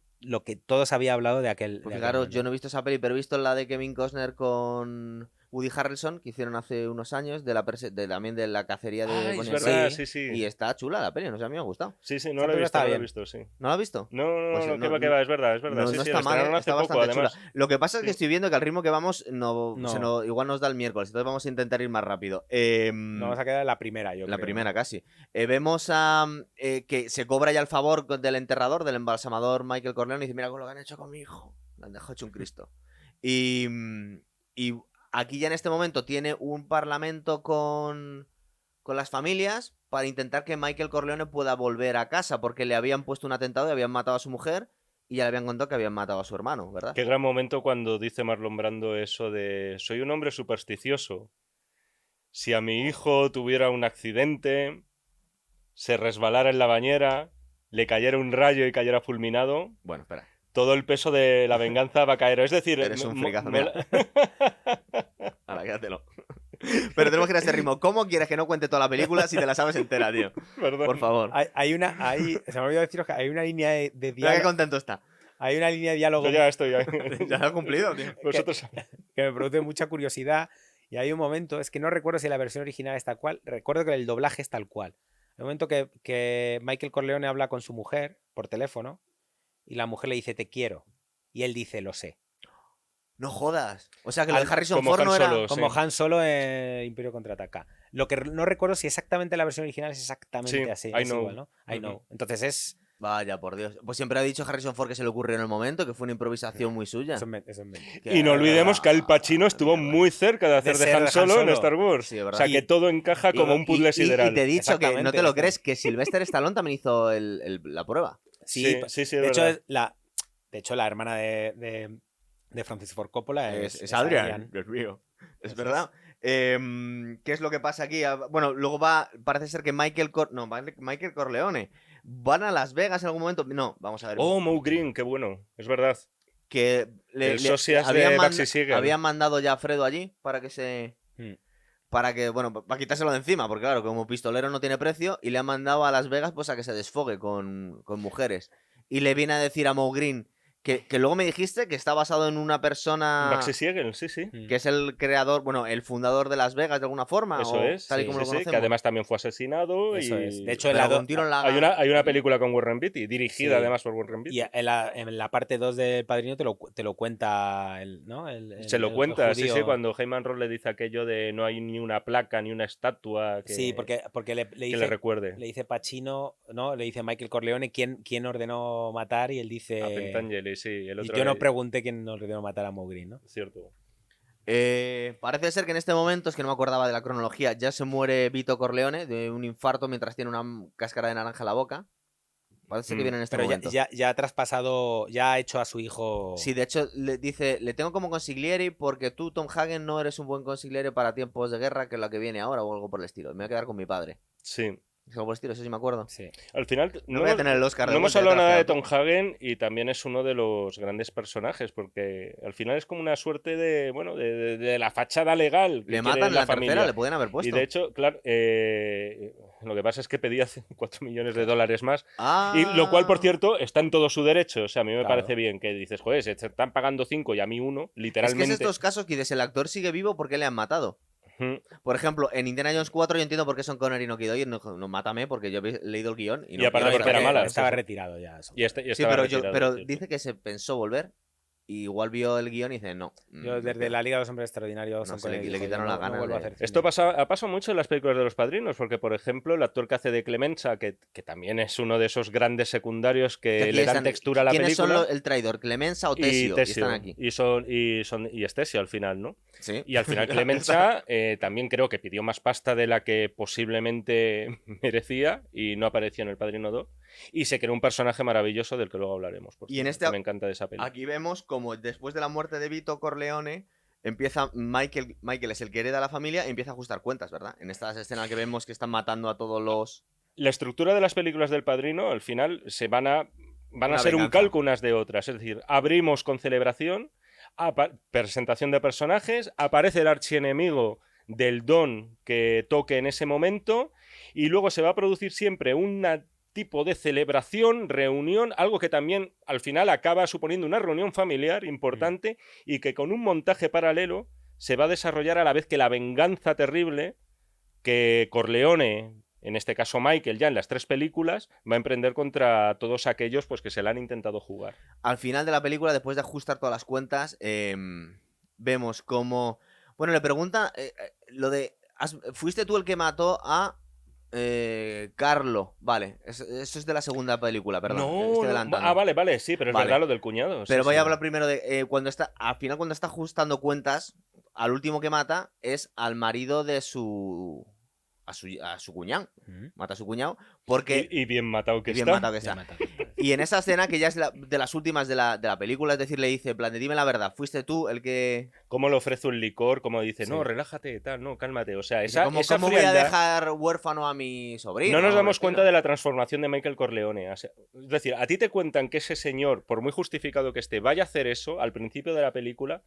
todos había hablado de aquel. Pues de aquel fijaros, momento. yo no he visto esa peli, pero he visto la de Kevin Costner con Woody Harrelson, que hicieron hace unos años, también de la cacería de Ah, es Bonnie and verdad, Clyde. sí, sí. Y está chula la peli, no sé, a mí me ha gustado. Sí, sí, Esa no lo he película visto, estaba no lo he bien. visto, sí. ¿No la has visto? No, no, Pues no, no, que va, es verdad, es verdad. No, sí, no sí, está la mal, estrenaron hace está poco, bastante además. chula. Lo que pasa es que Sí. estoy viendo que al ritmo que vamos No. igual nos da el miércoles, entonces vamos a intentar ir más rápido. No vamos a quedar en la primera, yo La creo. primera casi. Vemos a que se cobra ya el favor del enterrador, del embalsamador Michael Corleone, y dice, mira con lo que han hecho con mi hijo. Le han dejado hecho un Cristo. Y aquí ya en este momento tiene un parlamento con las familias para intentar que Michael Corleone pueda volver a casa, porque le habían puesto un atentado y habían matado a su mujer y ya le habían contado que habían matado a su hermano, ¿verdad? Qué gran momento cuando dice Marlon Brando eso de soy un hombre supersticioso. Si a mi hijo tuviera un accidente, se resbalara en la bañera, le cayera un rayo y cayera fulminado, Bueno, espera. todo el peso de la venganza va a caer. Es decir, Eres un fricazo, mola- Ahora, quédatelo. Pero tenemos que ir a este ritmo. ¿Cómo quieres que no cuente toda la película si te la sabes entera, tío? Perdón. Por favor. Se me olvidó deciros que hay una línea de Mira qué diálogo. contento está. Hay una línea de diálogo Yo ya estoy. Ya lo ha cumplido, tío. Vosotros. que me produce mucha curiosidad. Y hay un momento, es que no recuerdo si la versión original es tal cual, recuerdo que el doblaje es tal cual. El momento que Michael Corleone habla con su mujer por teléfono y la mujer le dice te quiero. Y él dice lo sé. No jodas. O sea que lo de Al- Harrison como Ford Han no era. Solo. Como Sí. Han Solo en Imperio Contraataca. Lo que no recuerdo si exactamente la versión original es exactamente Sí, así. I Es know. igual, ¿no? I Ujú. know. Entonces es... Vaya, por Dios. Pues siempre ha dicho Harrison Ford que se le ocurrió en el momento, que fue una improvisación muy suya. Eso es mentira. Que- Y no olvidemos que Al Pacino estuvo mierda. muy cerca de hacer De de ser Han Han Solo en Solo. Star Wars. Sí, es verdad. O sea, que todo encaja como un puzzle y sideral. te he dicho que no te Exactamente, lo crees, que Sylvester Stallone también hizo la prueba. Sí, Sí, es de hecho, verdad. de hecho, la hermana de Francis Ford Coppola Es Adrian. Dios mío. Es verdad. ¿Qué es lo que pasa aquí? Bueno, luego parece ser que Michael Corleone van a Las Vegas en algún momento. No, vamos a ver. Oh, Moe Green, qué bueno. Es verdad. Que El socias de Baxi Siegel. habían mandado ya a Fredo allí para que bueno, para quitárselo de encima, porque claro, como pistolero no tiene precio, y le han mandado a Las Vegas pues a que se desfogue con mujeres. Y le viene a decir a Moe Green que luego me dijiste que está basado en una persona Baxi Siegel, sí, sí. que es el creador, bueno, el fundador de Las Vegas de alguna forma. Eso o es. Tal y sí, como sí, lo sí, conocemos. que además también fue asesinado. Eso y... es. De hecho, Pero en la con tiro en la- hay una película con Warren Beatty, dirigida Sí. además por Warren Beatty. Y en la parte 2 del Padrino te lo cuenta ¿no? Se lo el cuenta, sí, judío. cuando Heyman Ross le dice aquello de no hay ni una placa ni una estatua que, Sí, porque le que dice, le recuerde. le dice Pacino, ¿no? Le dice Michael Corleone quién ordenó matar y él dice... A Pentangeli, sí. El y otro yo no le- pregunté quién ordenó matar a Moe Green, ¿no? Cierto. Parece ser que en este momento, es que no me acordaba de la cronología, ya se muere Vito Corleone de un infarto mientras tiene una cáscara de naranja en la boca. Parece que viene en este Pero momento. ya ha traspasado, ya ha hecho a su hijo... Sí, de hecho, le dice, le tengo como consigliere porque tú, Tom Hagen, no eres un buen consigliere para tiempos de guerra que es la que viene ahora o algo por el estilo. Me voy a quedar con mi padre. Sí. Es algo por el estilo, eso sí me acuerdo. Sí. Al final No voy a tener el Oscar de no hemos vuelta, hablado ya te nada has de Tom quedado Hagen y también es uno de los grandes personajes porque al final es como una suerte de, bueno, de la fachada legal que Le quiere matan en la familia. tercera, le pueden haber puesto. Y de hecho, claro, lo que pasa es que pedía 4 millones de dólares más. Ah. Y lo cual, por cierto, está en todo su derecho. O sea, a mí me Claro. parece bien que dices, joder, se están pagando 5 y a mí 1, Es que literalmente. es estos casos que dices, el actor sigue vivo porque le han matado. Ujú. Por ejemplo, en Indiana Jones 4 yo entiendo por qué Sean Connery no quiso ir, no mátame porque yo he leído el guión y no Y aparte quiero porque era estar ahí. mala. Estaba retirado ya. Y Sí, estaba pero, retirado, pero ¿cierto? dice que se pensó volver. y igual vio el guión y dice, no. Yo desde la Liga de los Hombres Extraordinarios No, Son le Connery, quitaron no- las no ganas vuelvo a de- hacer cine. Esto ha pasado mucho en las películas de los Padrinos, porque, por ejemplo, el actor que hace de Clemenza, que también es uno de esos grandes secundarios que aquí le dan están- textura a la ¿Quiénes película. son el traidor? ¿Clemenza o Y Tesio? Y están Tesio. aquí. Y es Tesio al final, ¿no? Sí. Y al final Clemenza también creo que pidió más pasta de la que posiblemente merecía y no apareció en El Padrino 2. Y se creó un personaje maravilloso del que luego hablaremos. Por Y en cierto, este- que me encanta de esa película. Aquí vemos como después de la muerte de Vito Corleone, empieza Michael es el que hereda la familia y empieza a ajustar cuentas, ¿verdad? En estas escenas que vemos que están matando a todos los... La estructura de las películas del Padrino, al final, van a Una ser un venganza. calco unas de otras. Es decir, abrimos con celebración, presentación de personajes, aparece el archienemigo del don que toque en ese momento y luego se va a producir siempre un tipo de celebración, reunión, algo que también al final acaba suponiendo una reunión familiar importante y que con un montaje paralelo se va a desarrollar a la vez que la venganza terrible que Corleone, en este caso Michael, ya en las 3 películas, va a emprender contra todos aquellos pues, que se la han intentado jugar. Al final de la película, después de ajustar todas las cuentas, vemos como... Bueno, le pregunta lo de... ¿Fuiste tú el que mató a Carlo? Vale, eso es de la segunda película, perdón. estoy adelantando. Vale, sí, pero es Vale. verdad lo del cuñado. Pero sí, voy sí. a hablar primero de cuando está... Al final, cuando está ajustando cuentas, al último que mata es al marido de su... A su cuñado. Mata a su cuñado porque... Y bien matado que bien está. matado que está. Y en esa escena, que ya es de las últimas de la película, es decir, le dice, en plan, de, dime la verdad, ¿fuiste tú el que...? Cómo le ofrece un licor, como dice, Sí. no, relájate, tal, no, cálmate. O sea, Dice, esa ¿Cómo voy a frialdad- dejar huérfano a mi sobrino? No nos o damos estilo? cuenta de la transformación de Michael Corleone. Es decir, a ti te cuentan que ese señor, por muy justificado que esté, vaya a hacer eso al principio de la película,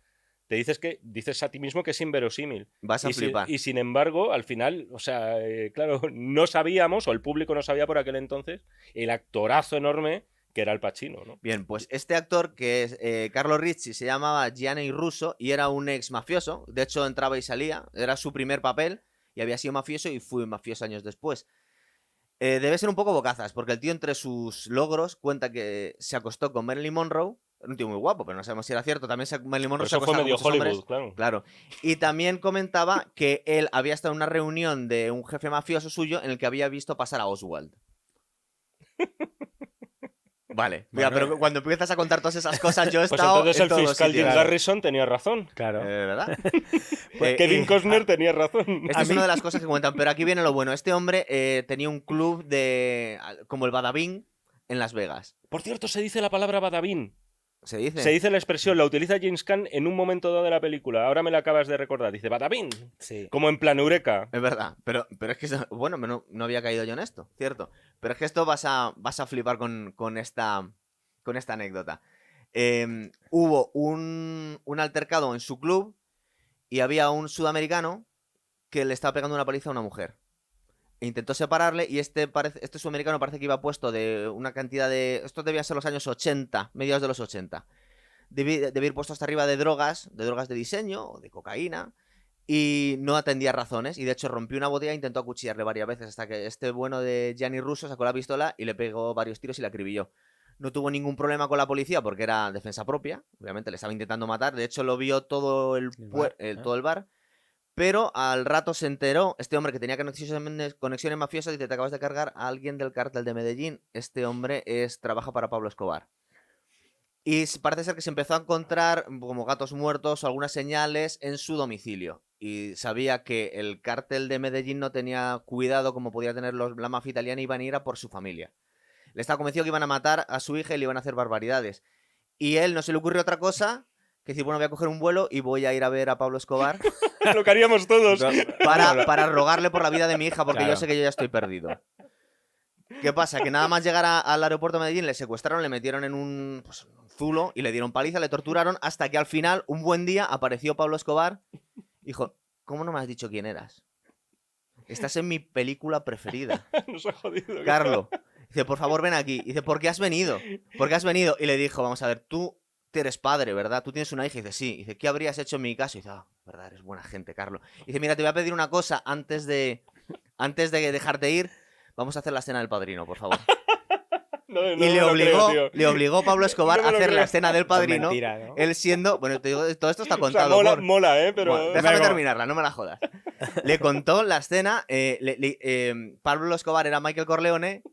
te dices a ti mismo que es inverosímil. Vas a flipar. Y sin embargo, al final, o sea, claro, no sabíamos, o el público no sabía por aquel entonces, el actorazo enorme que era Al Pacino, ¿no? Bien, pues este actor, que es Carlo Ricci, se llamaba Gianni Russo y era un ex mafioso. De hecho, entraba y salía. Era su primer papel y había sido mafioso y fue mafioso años después. Debe ser un poco bocazas, porque el tío, entre sus logros, cuenta que se acostó con Marilyn Monroe. Era un tío muy guapo, pero no sabemos si era cierto. También Marilyn Monroe Pero se eso fue acostaba con medio muchos Hollywood, hombres. claro. Claro. Y también comentaba que él había estado en una reunión de un jefe mafioso suyo en el que había visto pasar a Oswald. Vale. Mira, Bueno, pero cuando empiezas a contar todas esas cosas, yo he Pues estado entonces en el todos los fiscal Jim sitios. Garrison tenía razón. Claro. ¿Verdad? Kevin y- Costner tenía razón. Esta es una de las cosas que cuentan, pero aquí viene lo bueno. Este hombre tenía un club como el Badabing en Las Vegas. Por cierto, se dice la palabra Badabin. ¿Se dice? Se dice la expresión, la utiliza James Caan en un momento dado de la película. Ahora me la acabas de recordar. Dice Badabin. Sí. Como en plan Eureka. Es verdad, pero es que, bueno, no había caído yo en esto, cierto. Pero es que esto vas a flipar con esta anécdota. Hubo un altercado en su club y había un sudamericano que le estaba pegando una paliza a una mujer. E intentó separarle y este sudamericano parece que iba puesto de una cantidad de... Esto debía ser los años 80, mediados de los 80. Debía ir puesto hasta arriba de drogas de diseño o de cocaína. Y no atendía razones. Y de hecho rompió una botella e intentó acuchillarle varias veces hasta que este bueno de Gianni Russo sacó la pistola y le pegó varios tiros y la acribilló. No tuvo ningún problema con la policía porque era defensa propia. Obviamente le estaba intentando matar. De hecho lo vio todo todo el bar. Pero al rato se enteró, este hombre que tenía conexiones mafiosas, dice, te acabas de cargar a alguien del cártel de Medellín. Este hombre trabaja para Pablo Escobar. Y parece ser que se empezó a encontrar como gatos muertos o algunas señales en su domicilio. Y sabía que el cártel de Medellín no tenía cuidado como podía tener la mafia italiana y iban a ir a por su familia. Le estaba convencido que iban a matar a su hija y le iban a hacer barbaridades. Y él no se le ocurrió otra cosa que decir, bueno, voy a coger un vuelo y voy a ir a ver a Pablo Escobar Lo que haríamos todos. para rogarle por la vida de mi hija, porque Claro. yo sé que yo ya estoy perdido. ¿Qué pasa? Que nada más llegar al aeropuerto de Medellín le secuestraron, le metieron en un zulo y le dieron paliza, le torturaron, hasta que al final, un buen día, apareció Pablo Escobar y dijo, ¿cómo no me has dicho quién eras? Estás en mi película preferida. Nos ha jodido. Carlo. Dice, por favor, ven aquí. Dice, ¿por qué has venido? ¿Por qué has venido? Y le dijo, vamos a ver, tú eres padre, ¿verdad? Tú tienes una hija. Y dice, sí. Dice, ¿qué habrías hecho en mi caso? Y dice, verdad, eres buena gente, Carlo. Y dice, mira, te voy a pedir una cosa antes de dejarte ir. Vamos a hacer la escena del padrino, por favor. No, no Y me lo creo, tío. le obligó Pablo Escobar No me a lo hacer creo. la escena del Es padrino. mentira, ¿no? Él siendo. Bueno, te digo, todo esto está O sea, contado. mola, por- mola, pero... Bueno, déjame Venga. terminarla, no me la jodas. Le contó la escena. Pablo Escobar era Michael Corleone.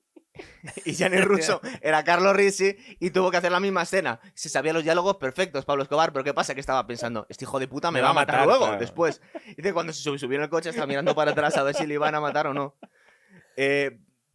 Y Gianni Russo era Carlo Risi y tuvo que hacer la misma escena. Se sabía los diálogos perfectos, Pablo Escobar, pero ¿qué pasa? Que estaba pensando, este hijo de puta me va a matar luego, claro. después. Y dice, cuando se subió en el coche, estaba mirando para atrás a ver si le iban a matar o no.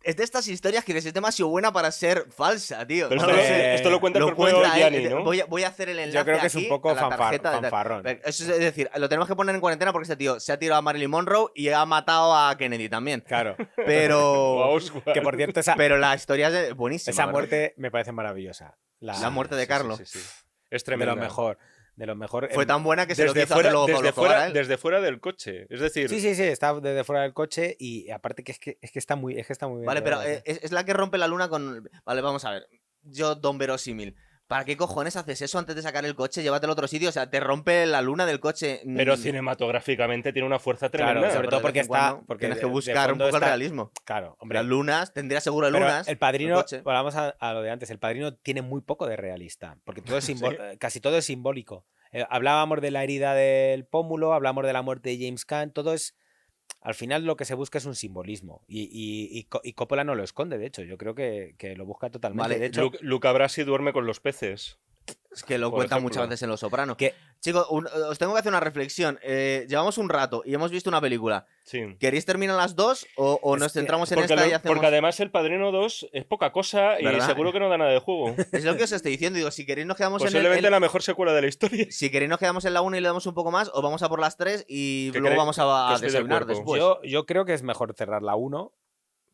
Es de estas historias que es demasiado buena para ser falsa, tío. Pero No esto, lo sé. esto lo cuenta el Lo propio cuenta él. Gianni, ¿no? Voy a hacer el enlace Yo creo que es un aquí poco a la tarjeta de tal. fanfarrón. Eso es decir, lo tenemos que poner en cuarentena porque este tío se ha tirado a Marilyn Monroe y ha matado a Kennedy también. Claro. O a Pero, Oswald. Que por cierto, esa la historia es buenísima. esa ¿verdad? muerte me parece maravillosa. La muerte de Sí, Carlo. sí, sí, sí. Es De tremenda. lo mejor. De lo mejor. Fue tan buena que se lo Desde quiso hacer fuera, luego Pablo Escobar a él. desde fuera del coche. Es decir, Sí, está desde fuera del coche y aparte que está muy bien. Vale, pero rodada, es la que rompe la luna con... Vale, vamos a ver. Yo, don verosímil. ¿Para qué cojones haces eso antes de sacar el coche? Llévatelo a otro sitio. O sea, te rompe la luna del coche. pero cinematográficamente tiene una fuerza Claro, tremenda. sobre Pero todo de porque vez en cuando está. Porque tienes que de buscar un fondo poco el está- realismo. Claro, hombre. Las lunas, tendría seguro de Pero lunas. el padrino, coche. vamos a lo de antes, el padrino tiene muy poco de realista, porque todo es casi todo es simbólico. Hablábamos de la herida del pómulo, hablamos de la muerte de James Caan, todo es, al final lo que se busca es un simbolismo, y Coppola no lo esconde, de hecho, yo creo que lo busca totalmente. Vale, de hecho, Luca Brasi duerme con los peces. Es que lo por cuentan ejemplo. muchas veces en Los Sopranos. Que- Chicos, os tengo que hacer una reflexión. Llevamos un rato y hemos visto una película. Sí. ¿Queréis terminar las dos o Es nos que- centramos en Porque, esta y hacemos...? porque además El Padrino 2 es poca cosa y ¿Verdad? seguro que no da nada de juego. Es lo que os estoy diciendo. Digo, si queréis nos quedamos Posiblemente en la mejor secuela de la historia. Si queréis nos quedamos en la 1 y le damos un poco más, o vamos a por las 3 y Que luego creo- vamos que a estoy de desayunar acuerdo. después. yo creo que es mejor cerrar la 1.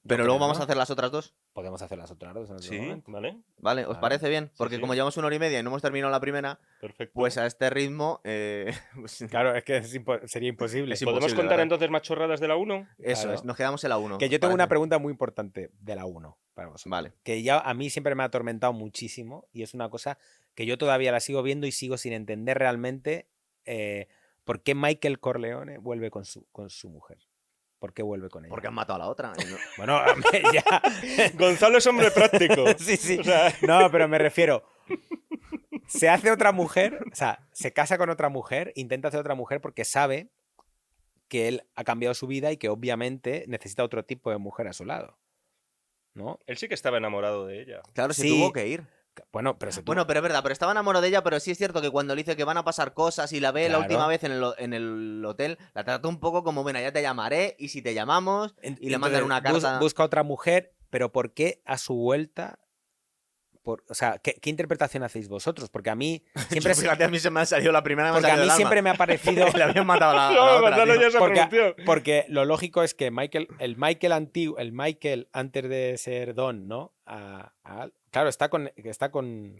Pero luego vamos a hacer las otras dos. Podemos hacer las otras dos en otro Sí, momento. ¿vale? ¿Vale? ¿Os Vale. parece bien? Porque sí. como llevamos 1 hora y media y no hemos terminado la primera, Perfecto. pues a este ritmo... pues Claro, es que sería imposible. Es ¿Podemos imposible, contar ¿verdad? entonces más chorradas de la 1? eso Claro. es, nos quedamos en la 1. Que yo tengo una pregunta muy importante de la 1 para vosotros. Vale. Que ya a mí siempre me ha atormentado muchísimo y es una cosa que yo todavía la sigo viendo y sigo sin entender realmente por qué Michael Corleone vuelve con su mujer. ¿Por qué vuelve con ella? Porque han matado a la otra. y no- Bueno, hombre, ya. Gonzalo es hombre práctico. Sí, sí. O sea, No, pero me refiero. Se hace otra mujer, o sea, se casa con otra mujer, intenta hacer otra mujer porque sabe que él ha cambiado su vida y que obviamente necesita otro tipo de mujer a su lado. ¿No? él sí que estaba enamorado de ella. Claro, se Sí. tuvo que ir. Bueno, pero se tuvo- Bueno, pero es verdad, pero estaba enamorado de ella, pero sí es cierto que cuando le dice que van a pasar cosas y la ve la Claro. última vez en el hotel, la trata un poco como, bueno, ya te llamaré y si te llamamos y le mandan una carta... Busca otra mujer, pero ¿por qué a su vuelta? O sea, ¿qué interpretación hacéis vosotros? Porque a mí siempre, Fíjate, a mí se me ha salido la primera, me ha porque a salido mí del siempre me ha parecido... alma. Le habían matado a la, a la No, otra, Gonzalo tío. ya se pronunció. Porque lo lógico es que el Michael antiguo, el Michael antes de ser Don, ¿no? Claro, está con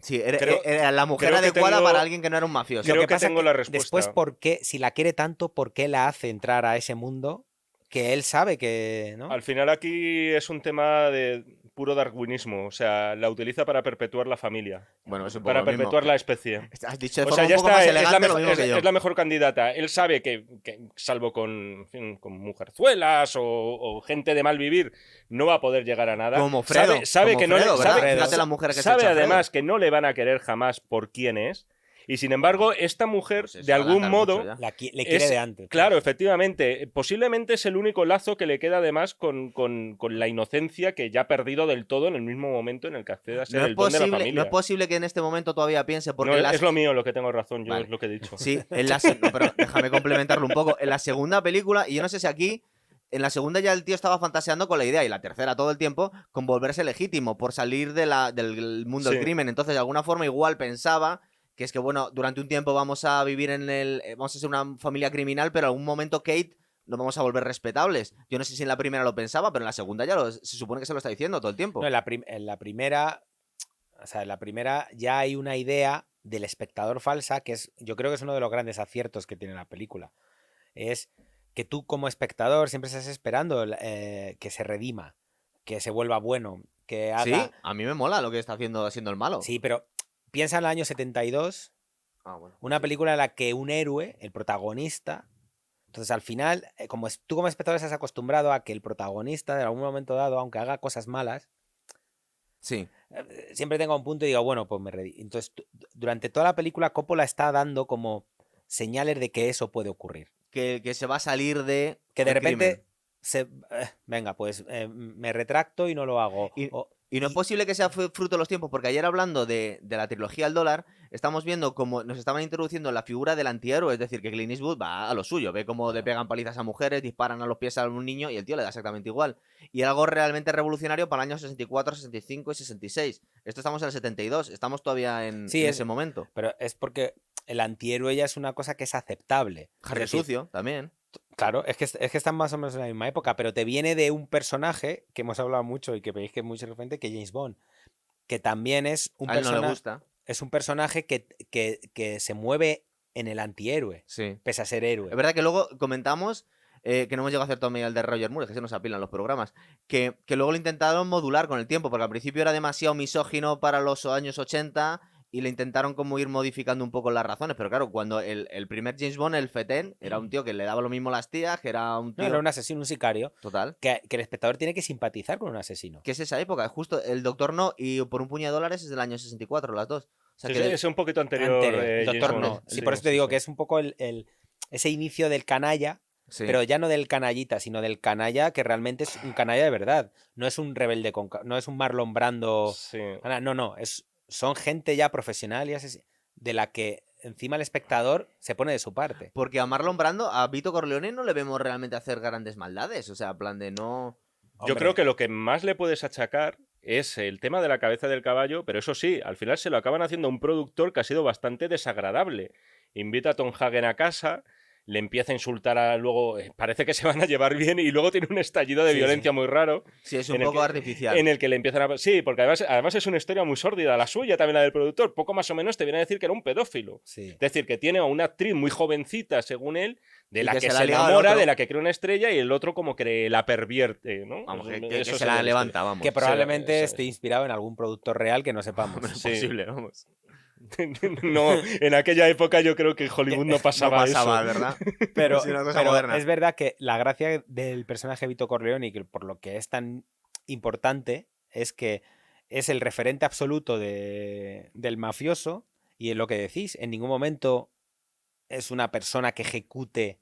Sí, era, Creo- era la mujer creo que adecuada tengo- para alguien que no era un mafioso. Creo Lo que pasa tengo es la respuesta. Después, ¿por qué, si la quiere tanto, por qué la hace entrar a ese mundo que él sabe que, ¿no? Al final aquí es un tema de puro darwinismo. O sea, la utiliza para perpetuar la familia. Bueno, es un poco Para lo mismo. perpetuar la especie. Has dicho de O forma sea, ya un poco está, más es la, elegante lo mejor, mismo que yo. es la mejor candidata. Él sabe que salvo con, en fin, con mujerzuelas o gente de mal vivir, no va a poder llegar a nada. Como Fredo. Sabe como que no le, Fredo, ¿verdad? sabe, Fíjate la mujer que se sabe echa a Fredo. además que no le van a querer jamás por quién es. Y sin embargo, esta mujer, Pues eso, de algún adelantar modo, mucho ya. Le quiere es- de antes. claro, efectivamente, posiblemente es el único lazo que le queda además con la inocencia que ya ha perdido del todo en el mismo momento en el que accede a ser No el es, don de la posible, familia. no es posible que en este momento todavía piense, porque No, en las- es lo mío lo que tengo razón, yo Vale. es lo que he dicho. Sí, no, pero déjame complementarlo un poco. En la segunda película, y yo no sé si aquí, en la segunda ya el tío estaba fantaseando con la idea, y la tercera todo el tiempo, con volverse legítimo, por salir del mundo del Sí. crimen. Entonces, de alguna forma, igual pensaba que es que, bueno, durante un tiempo vamos a vivir vamos a ser una familia criminal, pero en algún momento Kate nos vamos a volver respetables. Yo no sé si en la primera lo pensaba, pero en la segunda ya se supone que se lo está diciendo todo el tiempo. No, en la primera, o sea, en la primera ya hay una idea del espectador falsa que yo creo que es uno de los grandes aciertos que tiene la película. Es que tú como espectador siempre estás esperando que se redima, que se vuelva bueno, que haga... Sí, a mí me mola lo que está haciendo el malo. Sí, pero piensa en el año 72, Ah, bueno. una película en la que un héroe, el protagonista, entonces al final, tú como espectador estás acostumbrado a que el protagonista, de algún momento dado, aunque haga cosas malas, Sí. Siempre tengo un punto y digo, bueno, pues me redí. Entonces, durante toda la película, Coppola está dando como señales de que eso puede ocurrir. Que se va a salir de Que de el repente crimen. venga, pues me retracto y no lo hago. Y no es posible que sea fruto de los tiempos, porque ayer hablando de la trilogía al dólar, estamos viendo cómo nos estaban introduciendo la figura del antihéroe, es decir, que Clint Eastwood va a lo suyo, ve cómo le pegan palizas a mujeres, disparan a los pies a un niño y el tío le da exactamente igual. Y algo realmente revolucionario para el año 64, 65 y 66. Esto estamos en el 72, estamos todavía en ese momento. Pero es porque el antihéroe ya es una cosa que es aceptable. Harry Sucio, también. Claro, es que están más o menos en la misma época, pero te viene de un personaje que hemos hablado mucho y que veis que es muy referente, que James Bond, que también es un A él no le personaje. gusta. Es un personaje que se mueve en el antihéroe, Sí. pese a ser héroe. Es verdad que luego comentamos, que no hemos llegado a hacer todavía el de Roger Moore, que se nos apilan los programas, que luego lo intentaron modular con el tiempo, porque al principio era demasiado misógino para los años 80 y le intentaron como ir modificando un poco las razones, pero claro, cuando el primer James Bond, el Feten, era un tío que le daba lo mismo a las tías, que era un tío... No, era un asesino, un sicario. Total. Que el espectador tiene que simpatizar con un asesino. Que es esa época, justo el Doctor No y Por un puñado de dólares es del año 64, las dos. O sea, Sí, que es un poquito anterior. El Doctor James No. Bond. Sí, por eso te digo que es un poco ese inicio del canalla, sí. pero ya no del canallita, sino del canalla que realmente es un canalla de verdad. No es un rebelde, no es un Marlon Brando. Sí. No, son gente ya profesional y de la que encima el espectador se pone de su parte. Porque a Marlon Brando, a Vito Corleone no le vemos realmente hacer grandes maldades. O sea, plan de no... Yo creo que lo que más le puedes achacar es el tema de la cabeza del caballo, pero eso sí, al final se lo acaban haciendo a un productor que ha sido bastante desagradable. Invita a Tom Hagen a casa, le empieza a insultar luego, parece que se van a llevar bien y luego tiene un estallido de violencia muy raro. Sí, es un poco artificial. En el que le empiezan a... Sí, porque además es una historia muy sórdida, la suya, también la del productor. Poco más o menos te viene a decir que era un pedófilo. Sí. Es decir, que tiene a una actriz muy jovencita, según él, de la que se ligado enamora, de la que cree una estrella y el otro como que la pervierte, ¿no? Vamos, que se la levanta, vamos. Que probablemente esté inspirado en algún productor real que no sepamos. Es posible, vamos. No, en aquella época yo creo que en Hollywood no pasaba eso. ¿Verdad? Pero, es una cosa pero moderna. es verdad que la gracia del personaje Vito Corleone y que por lo que es tan importante es que es el referente absoluto del mafioso y en lo que decís, en ningún momento es una persona que ejecute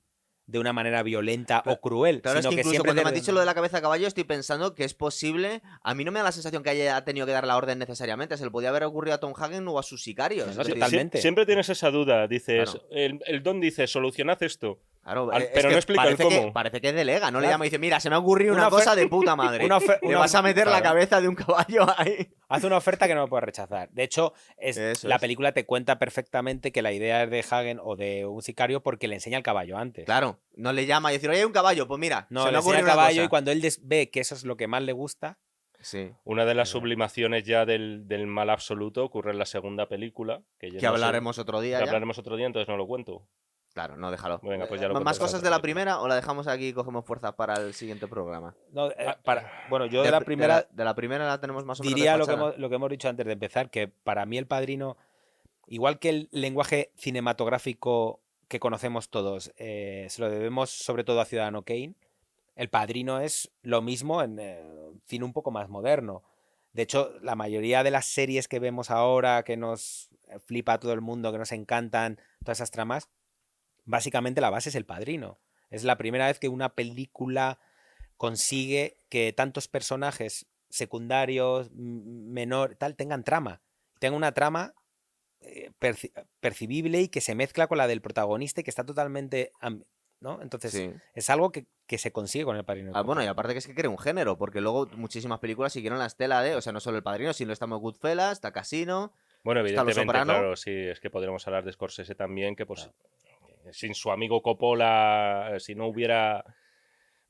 de una manera violenta o cruel. Claro, sino es que incluso siempre cuando me has dicho lo de la cabeza de caballo, estoy pensando que es posible. A mí no me da la sensación que haya tenido que dar la orden necesariamente. Se le podía haber ocurrido a Tom Hagen o a sus sicarios. No, totalmente. Siempre tienes esa duda. Dices, Claro. el don dice, solucionad esto. Claro, pero no explica el cómo. Parece que delega, no le Claro. llama y dice, mira, se me ha ocurrido Una una cosa de puta madre. Le vas a meter la cabeza de un caballo ahí. Hace una oferta que no lo puedes rechazar. De hecho, Eso la es. película te cuenta perfectamente que la idea es de Hagen o de un sicario porque le enseña el caballo antes. Claro, no le llama y decir, oye, hay un caballo. Pues mira, No, se le me ha enseña ocurrido el una caballo cosa. y cuando él ve que eso es lo que más le gusta, Sí. Una de las sublimaciones ya del mal absoluto ocurre en la segunda película. Que hablaremos otro día. Que ya. hablaremos otro día, entonces no lo cuento. Claro, no, déjalo. Venga, pues ya lo ¿Más cuento cosas en de la otra película. primera o la dejamos aquí y cogemos fuerza para el siguiente programa? no, bueno, yo de la primera De la primera la tenemos más o menos diría lo despachada. que hemos dicho antes de empezar, que para mí El Padrino, igual que el lenguaje cinematográfico que conocemos todos, se lo debemos sobre todo a Ciudadano Kane. El Padrino es lo mismo en cine un poco más moderno. De hecho, la mayoría de las series que vemos ahora, que nos flipa a todo el mundo, que nos encantan, todas esas tramas, básicamente la base es El Padrino. Es la primera vez que una película consigue que tantos personajes secundarios, menor, tal, tengan trama. Tengan una trama percibible y que se mezcla con la del protagonista y que está totalmente... ¿no? Entonces, Sí. es algo que se consigue con El Padrino. Bueno, y aparte que es que crea un género, porque luego muchísimas películas siguieron la estela de, o sea, no solo El Padrino, sino estamos Goodfellas, está Casino. Bueno, Está Los evidentemente, Soprano. claro, sí, es que podríamos hablar de Scorsese también, que pues sin su amigo Coppola, si no hubiera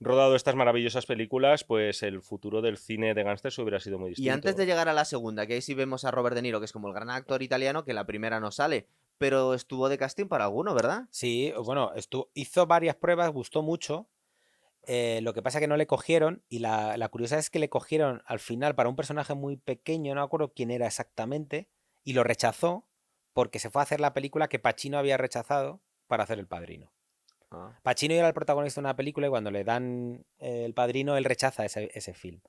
rodado estas maravillosas películas, pues el futuro del cine de gángsters hubiera sido muy distinto. Y antes de llegar a la segunda, que ahí sí vemos a Robert De Niro, que es como el gran actor italiano, que la primera no sale, pero estuvo de casting para alguno, ¿verdad? Sí, bueno, hizo varias pruebas, gustó mucho. Lo que pasa es que no le cogieron y la curiosidad es que le cogieron al final para un personaje muy pequeño, no me acuerdo quién era exactamente, y lo rechazó porque se fue a hacer la película que Pacino había rechazado para hacer El Padrino. Ah. Pacino era el protagonista de una película y cuando le dan El Padrino él rechaza ese film.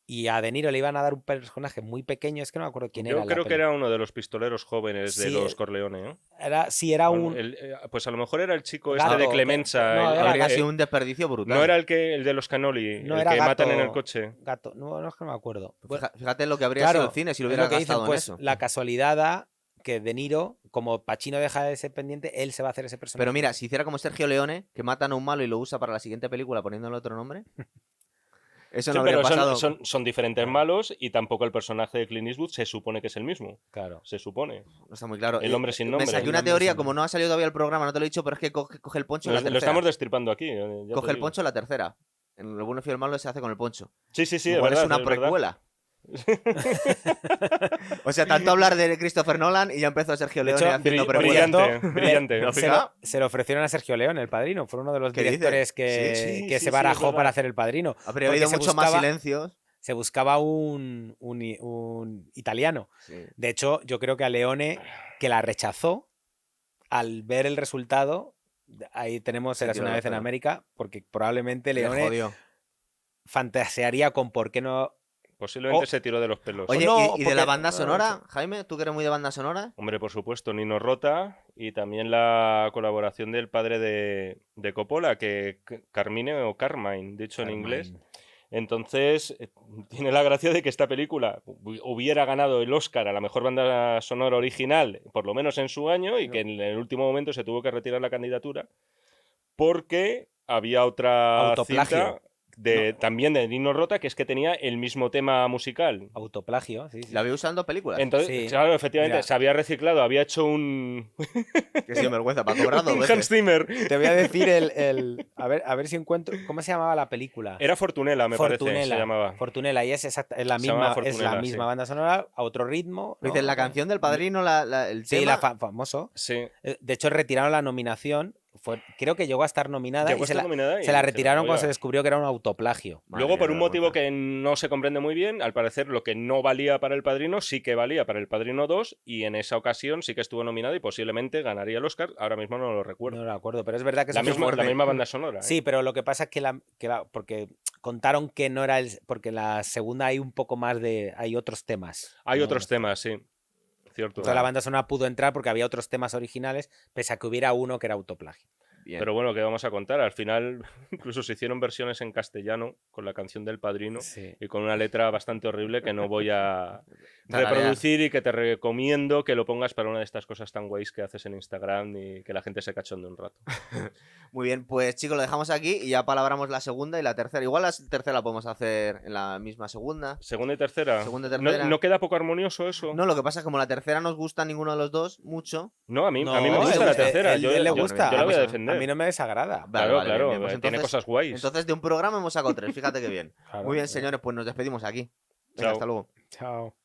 y a De Niro le iban a dar un personaje muy pequeño, es que no me acuerdo quién era. Yo creo que era uno de los pistoleros jóvenes de Sí, los Corleone, ¿no? Era un Pues a lo mejor era el chico Gato, este de Clemenza. no, era Habría gato. sido un desperdicio brutal. No era el de los Canoli, No el era que matan en gato. el coche. gato. No es que no me acuerdo. Bueno, Fíjate lo que habría claro, sido el cine si lo es hubiera lo que dicen, gastado en pues eso. la casualidad da que De Niro, como Pacino deja de ser pendiente, él se va a hacer ese personaje. Pero mira, si hiciera como Sergio Leone, que matan a un malo y lo usa para la siguiente película poniéndole otro nombre, eso Sí, no habría pero pasado. son diferentes malos y tampoco el personaje de Clint Eastwood se supone que es el mismo. Claro. Se supone. No está muy claro. El hombre sin nombre. Me saqué El una hombre teoría, sin como no ha salido todavía el programa, no te lo he dicho, pero es que coge el poncho en la Lo tercera. estamos destripando aquí. Ya Coge te el digo. poncho en la tercera. En El bueno, fiel y el malo se hace con el poncho. Sí, es Igual verdad. es una es verdad. precuela. O sea, tanto hablar de Christopher Nolan y ya empezó Sergio De Leone hecho, haciendo por precuelas. cierto, brillante. ¿No? Se lo ofrecieron a Sergio León, el padrino. Fue uno de los ¿Qué dices? directores Sí, que sí, se es barajó verdad. para hacer el padrino. Habría Porque habido se mucho más buscaba- silencios. Se buscaba un italiano. Sí. De hecho, yo creo que a Leone, que la rechazó, al ver el resultado, ahí tenemos Se Eras tiró una los vez en pelos. América, porque probablemente Le Leone jodió. fantasearía con por qué no... Posiblemente Oh. se tiró de los pelos. Oye, no, ¿y de la porque- banda no, sonora, Jaime? ¿Tú que eres muy de banda sonora? Hombre, por supuesto, Nino Rota y también la colaboración del padre de Coppola, que Carmine o Carmine, dicho en inglés. Entonces, tiene la gracia de que esta película hubiera ganado el Oscar a la mejor banda sonora original, por lo menos en su año, y que en el último momento se tuvo que retirar la candidatura porque había otra Autoplagio. cinta también de Nino Rota, que es que tenía el mismo tema musical. Autoplagio, sí. ¿La había usando películas? Entonces, Sí. claro, efectivamente, Mira. se había reciclado, había hecho un, Que sin vergüenza, para cobrarlo. un veces. Hans Zimmer. Te voy a decir a ver si encuentro... ¿Cómo se llamaba la película? Era Fortunella, me parece, se llamaba. Fortunella, y es la Se llamaba misma, es la Fortunella, misma sí. banda sonora, a otro ritmo. Dices, ¿no? la canción del padrino, el Sí, tema... famoso. Sí. De hecho, retiraron la nominación. Creo que llegó a estar nominada Llegó y a estar nominada y se la se retiraron la- cuando se oiga. descubrió que era un autoplagio. Madre Luego, por mía, un qué motivo vergüenza. que no se comprende muy bien, al parecer lo que no valía para El Padrino sí que valía para El Padrino 2 y en esa ocasión sí que estuvo nominado y posiblemente ganaría el Oscar. Ahora mismo no lo recuerdo. No lo acuerdo, pero es verdad que la, eso fue misma, la fuerte. misma banda sonora. ¿eh? Sí, pero lo que pasa es que porque contaron que no era porque la segunda hay un poco más hay otros temas. Hay ¿no? otros temas, sí. Cierto. Entonces la banda sonora pudo entrar porque había otros temas originales, pese a que hubiera uno que era autoplagio. Bien. Pero bueno, ¿qué vamos a contar? Al final, incluso se hicieron versiones en castellano con la canción del Padrino Sí. y con una letra bastante horrible que no voy a Tararear. reproducir y que te recomiendo que lo pongas para una de estas cosas tan guays que haces en Instagram y que la gente se cachonde un rato. Muy bien, pues chicos, lo dejamos aquí y ya palabramos la segunda y la tercera. Igual la tercera la podemos hacer en la misma segunda. Segunda y tercera. Segunda y tercera. ¿No queda poco armonioso eso? No, lo que pasa es que como la tercera nos gusta a ninguno de los dos mucho. No, a mí No, me gusta él- la tercera. él yo le yo- gusta. Yo la voy a Pues, defender. A mí no me desagrada. Vale, Claro, vale, claro. bien, bien. Pues tiene entonces- cosas guays. Entonces de un programa hemos sacado tres, fíjate qué bien. Claro. Muy bien, señores, pues nos despedimos aquí. Venga, Chao. hasta luego. Chao.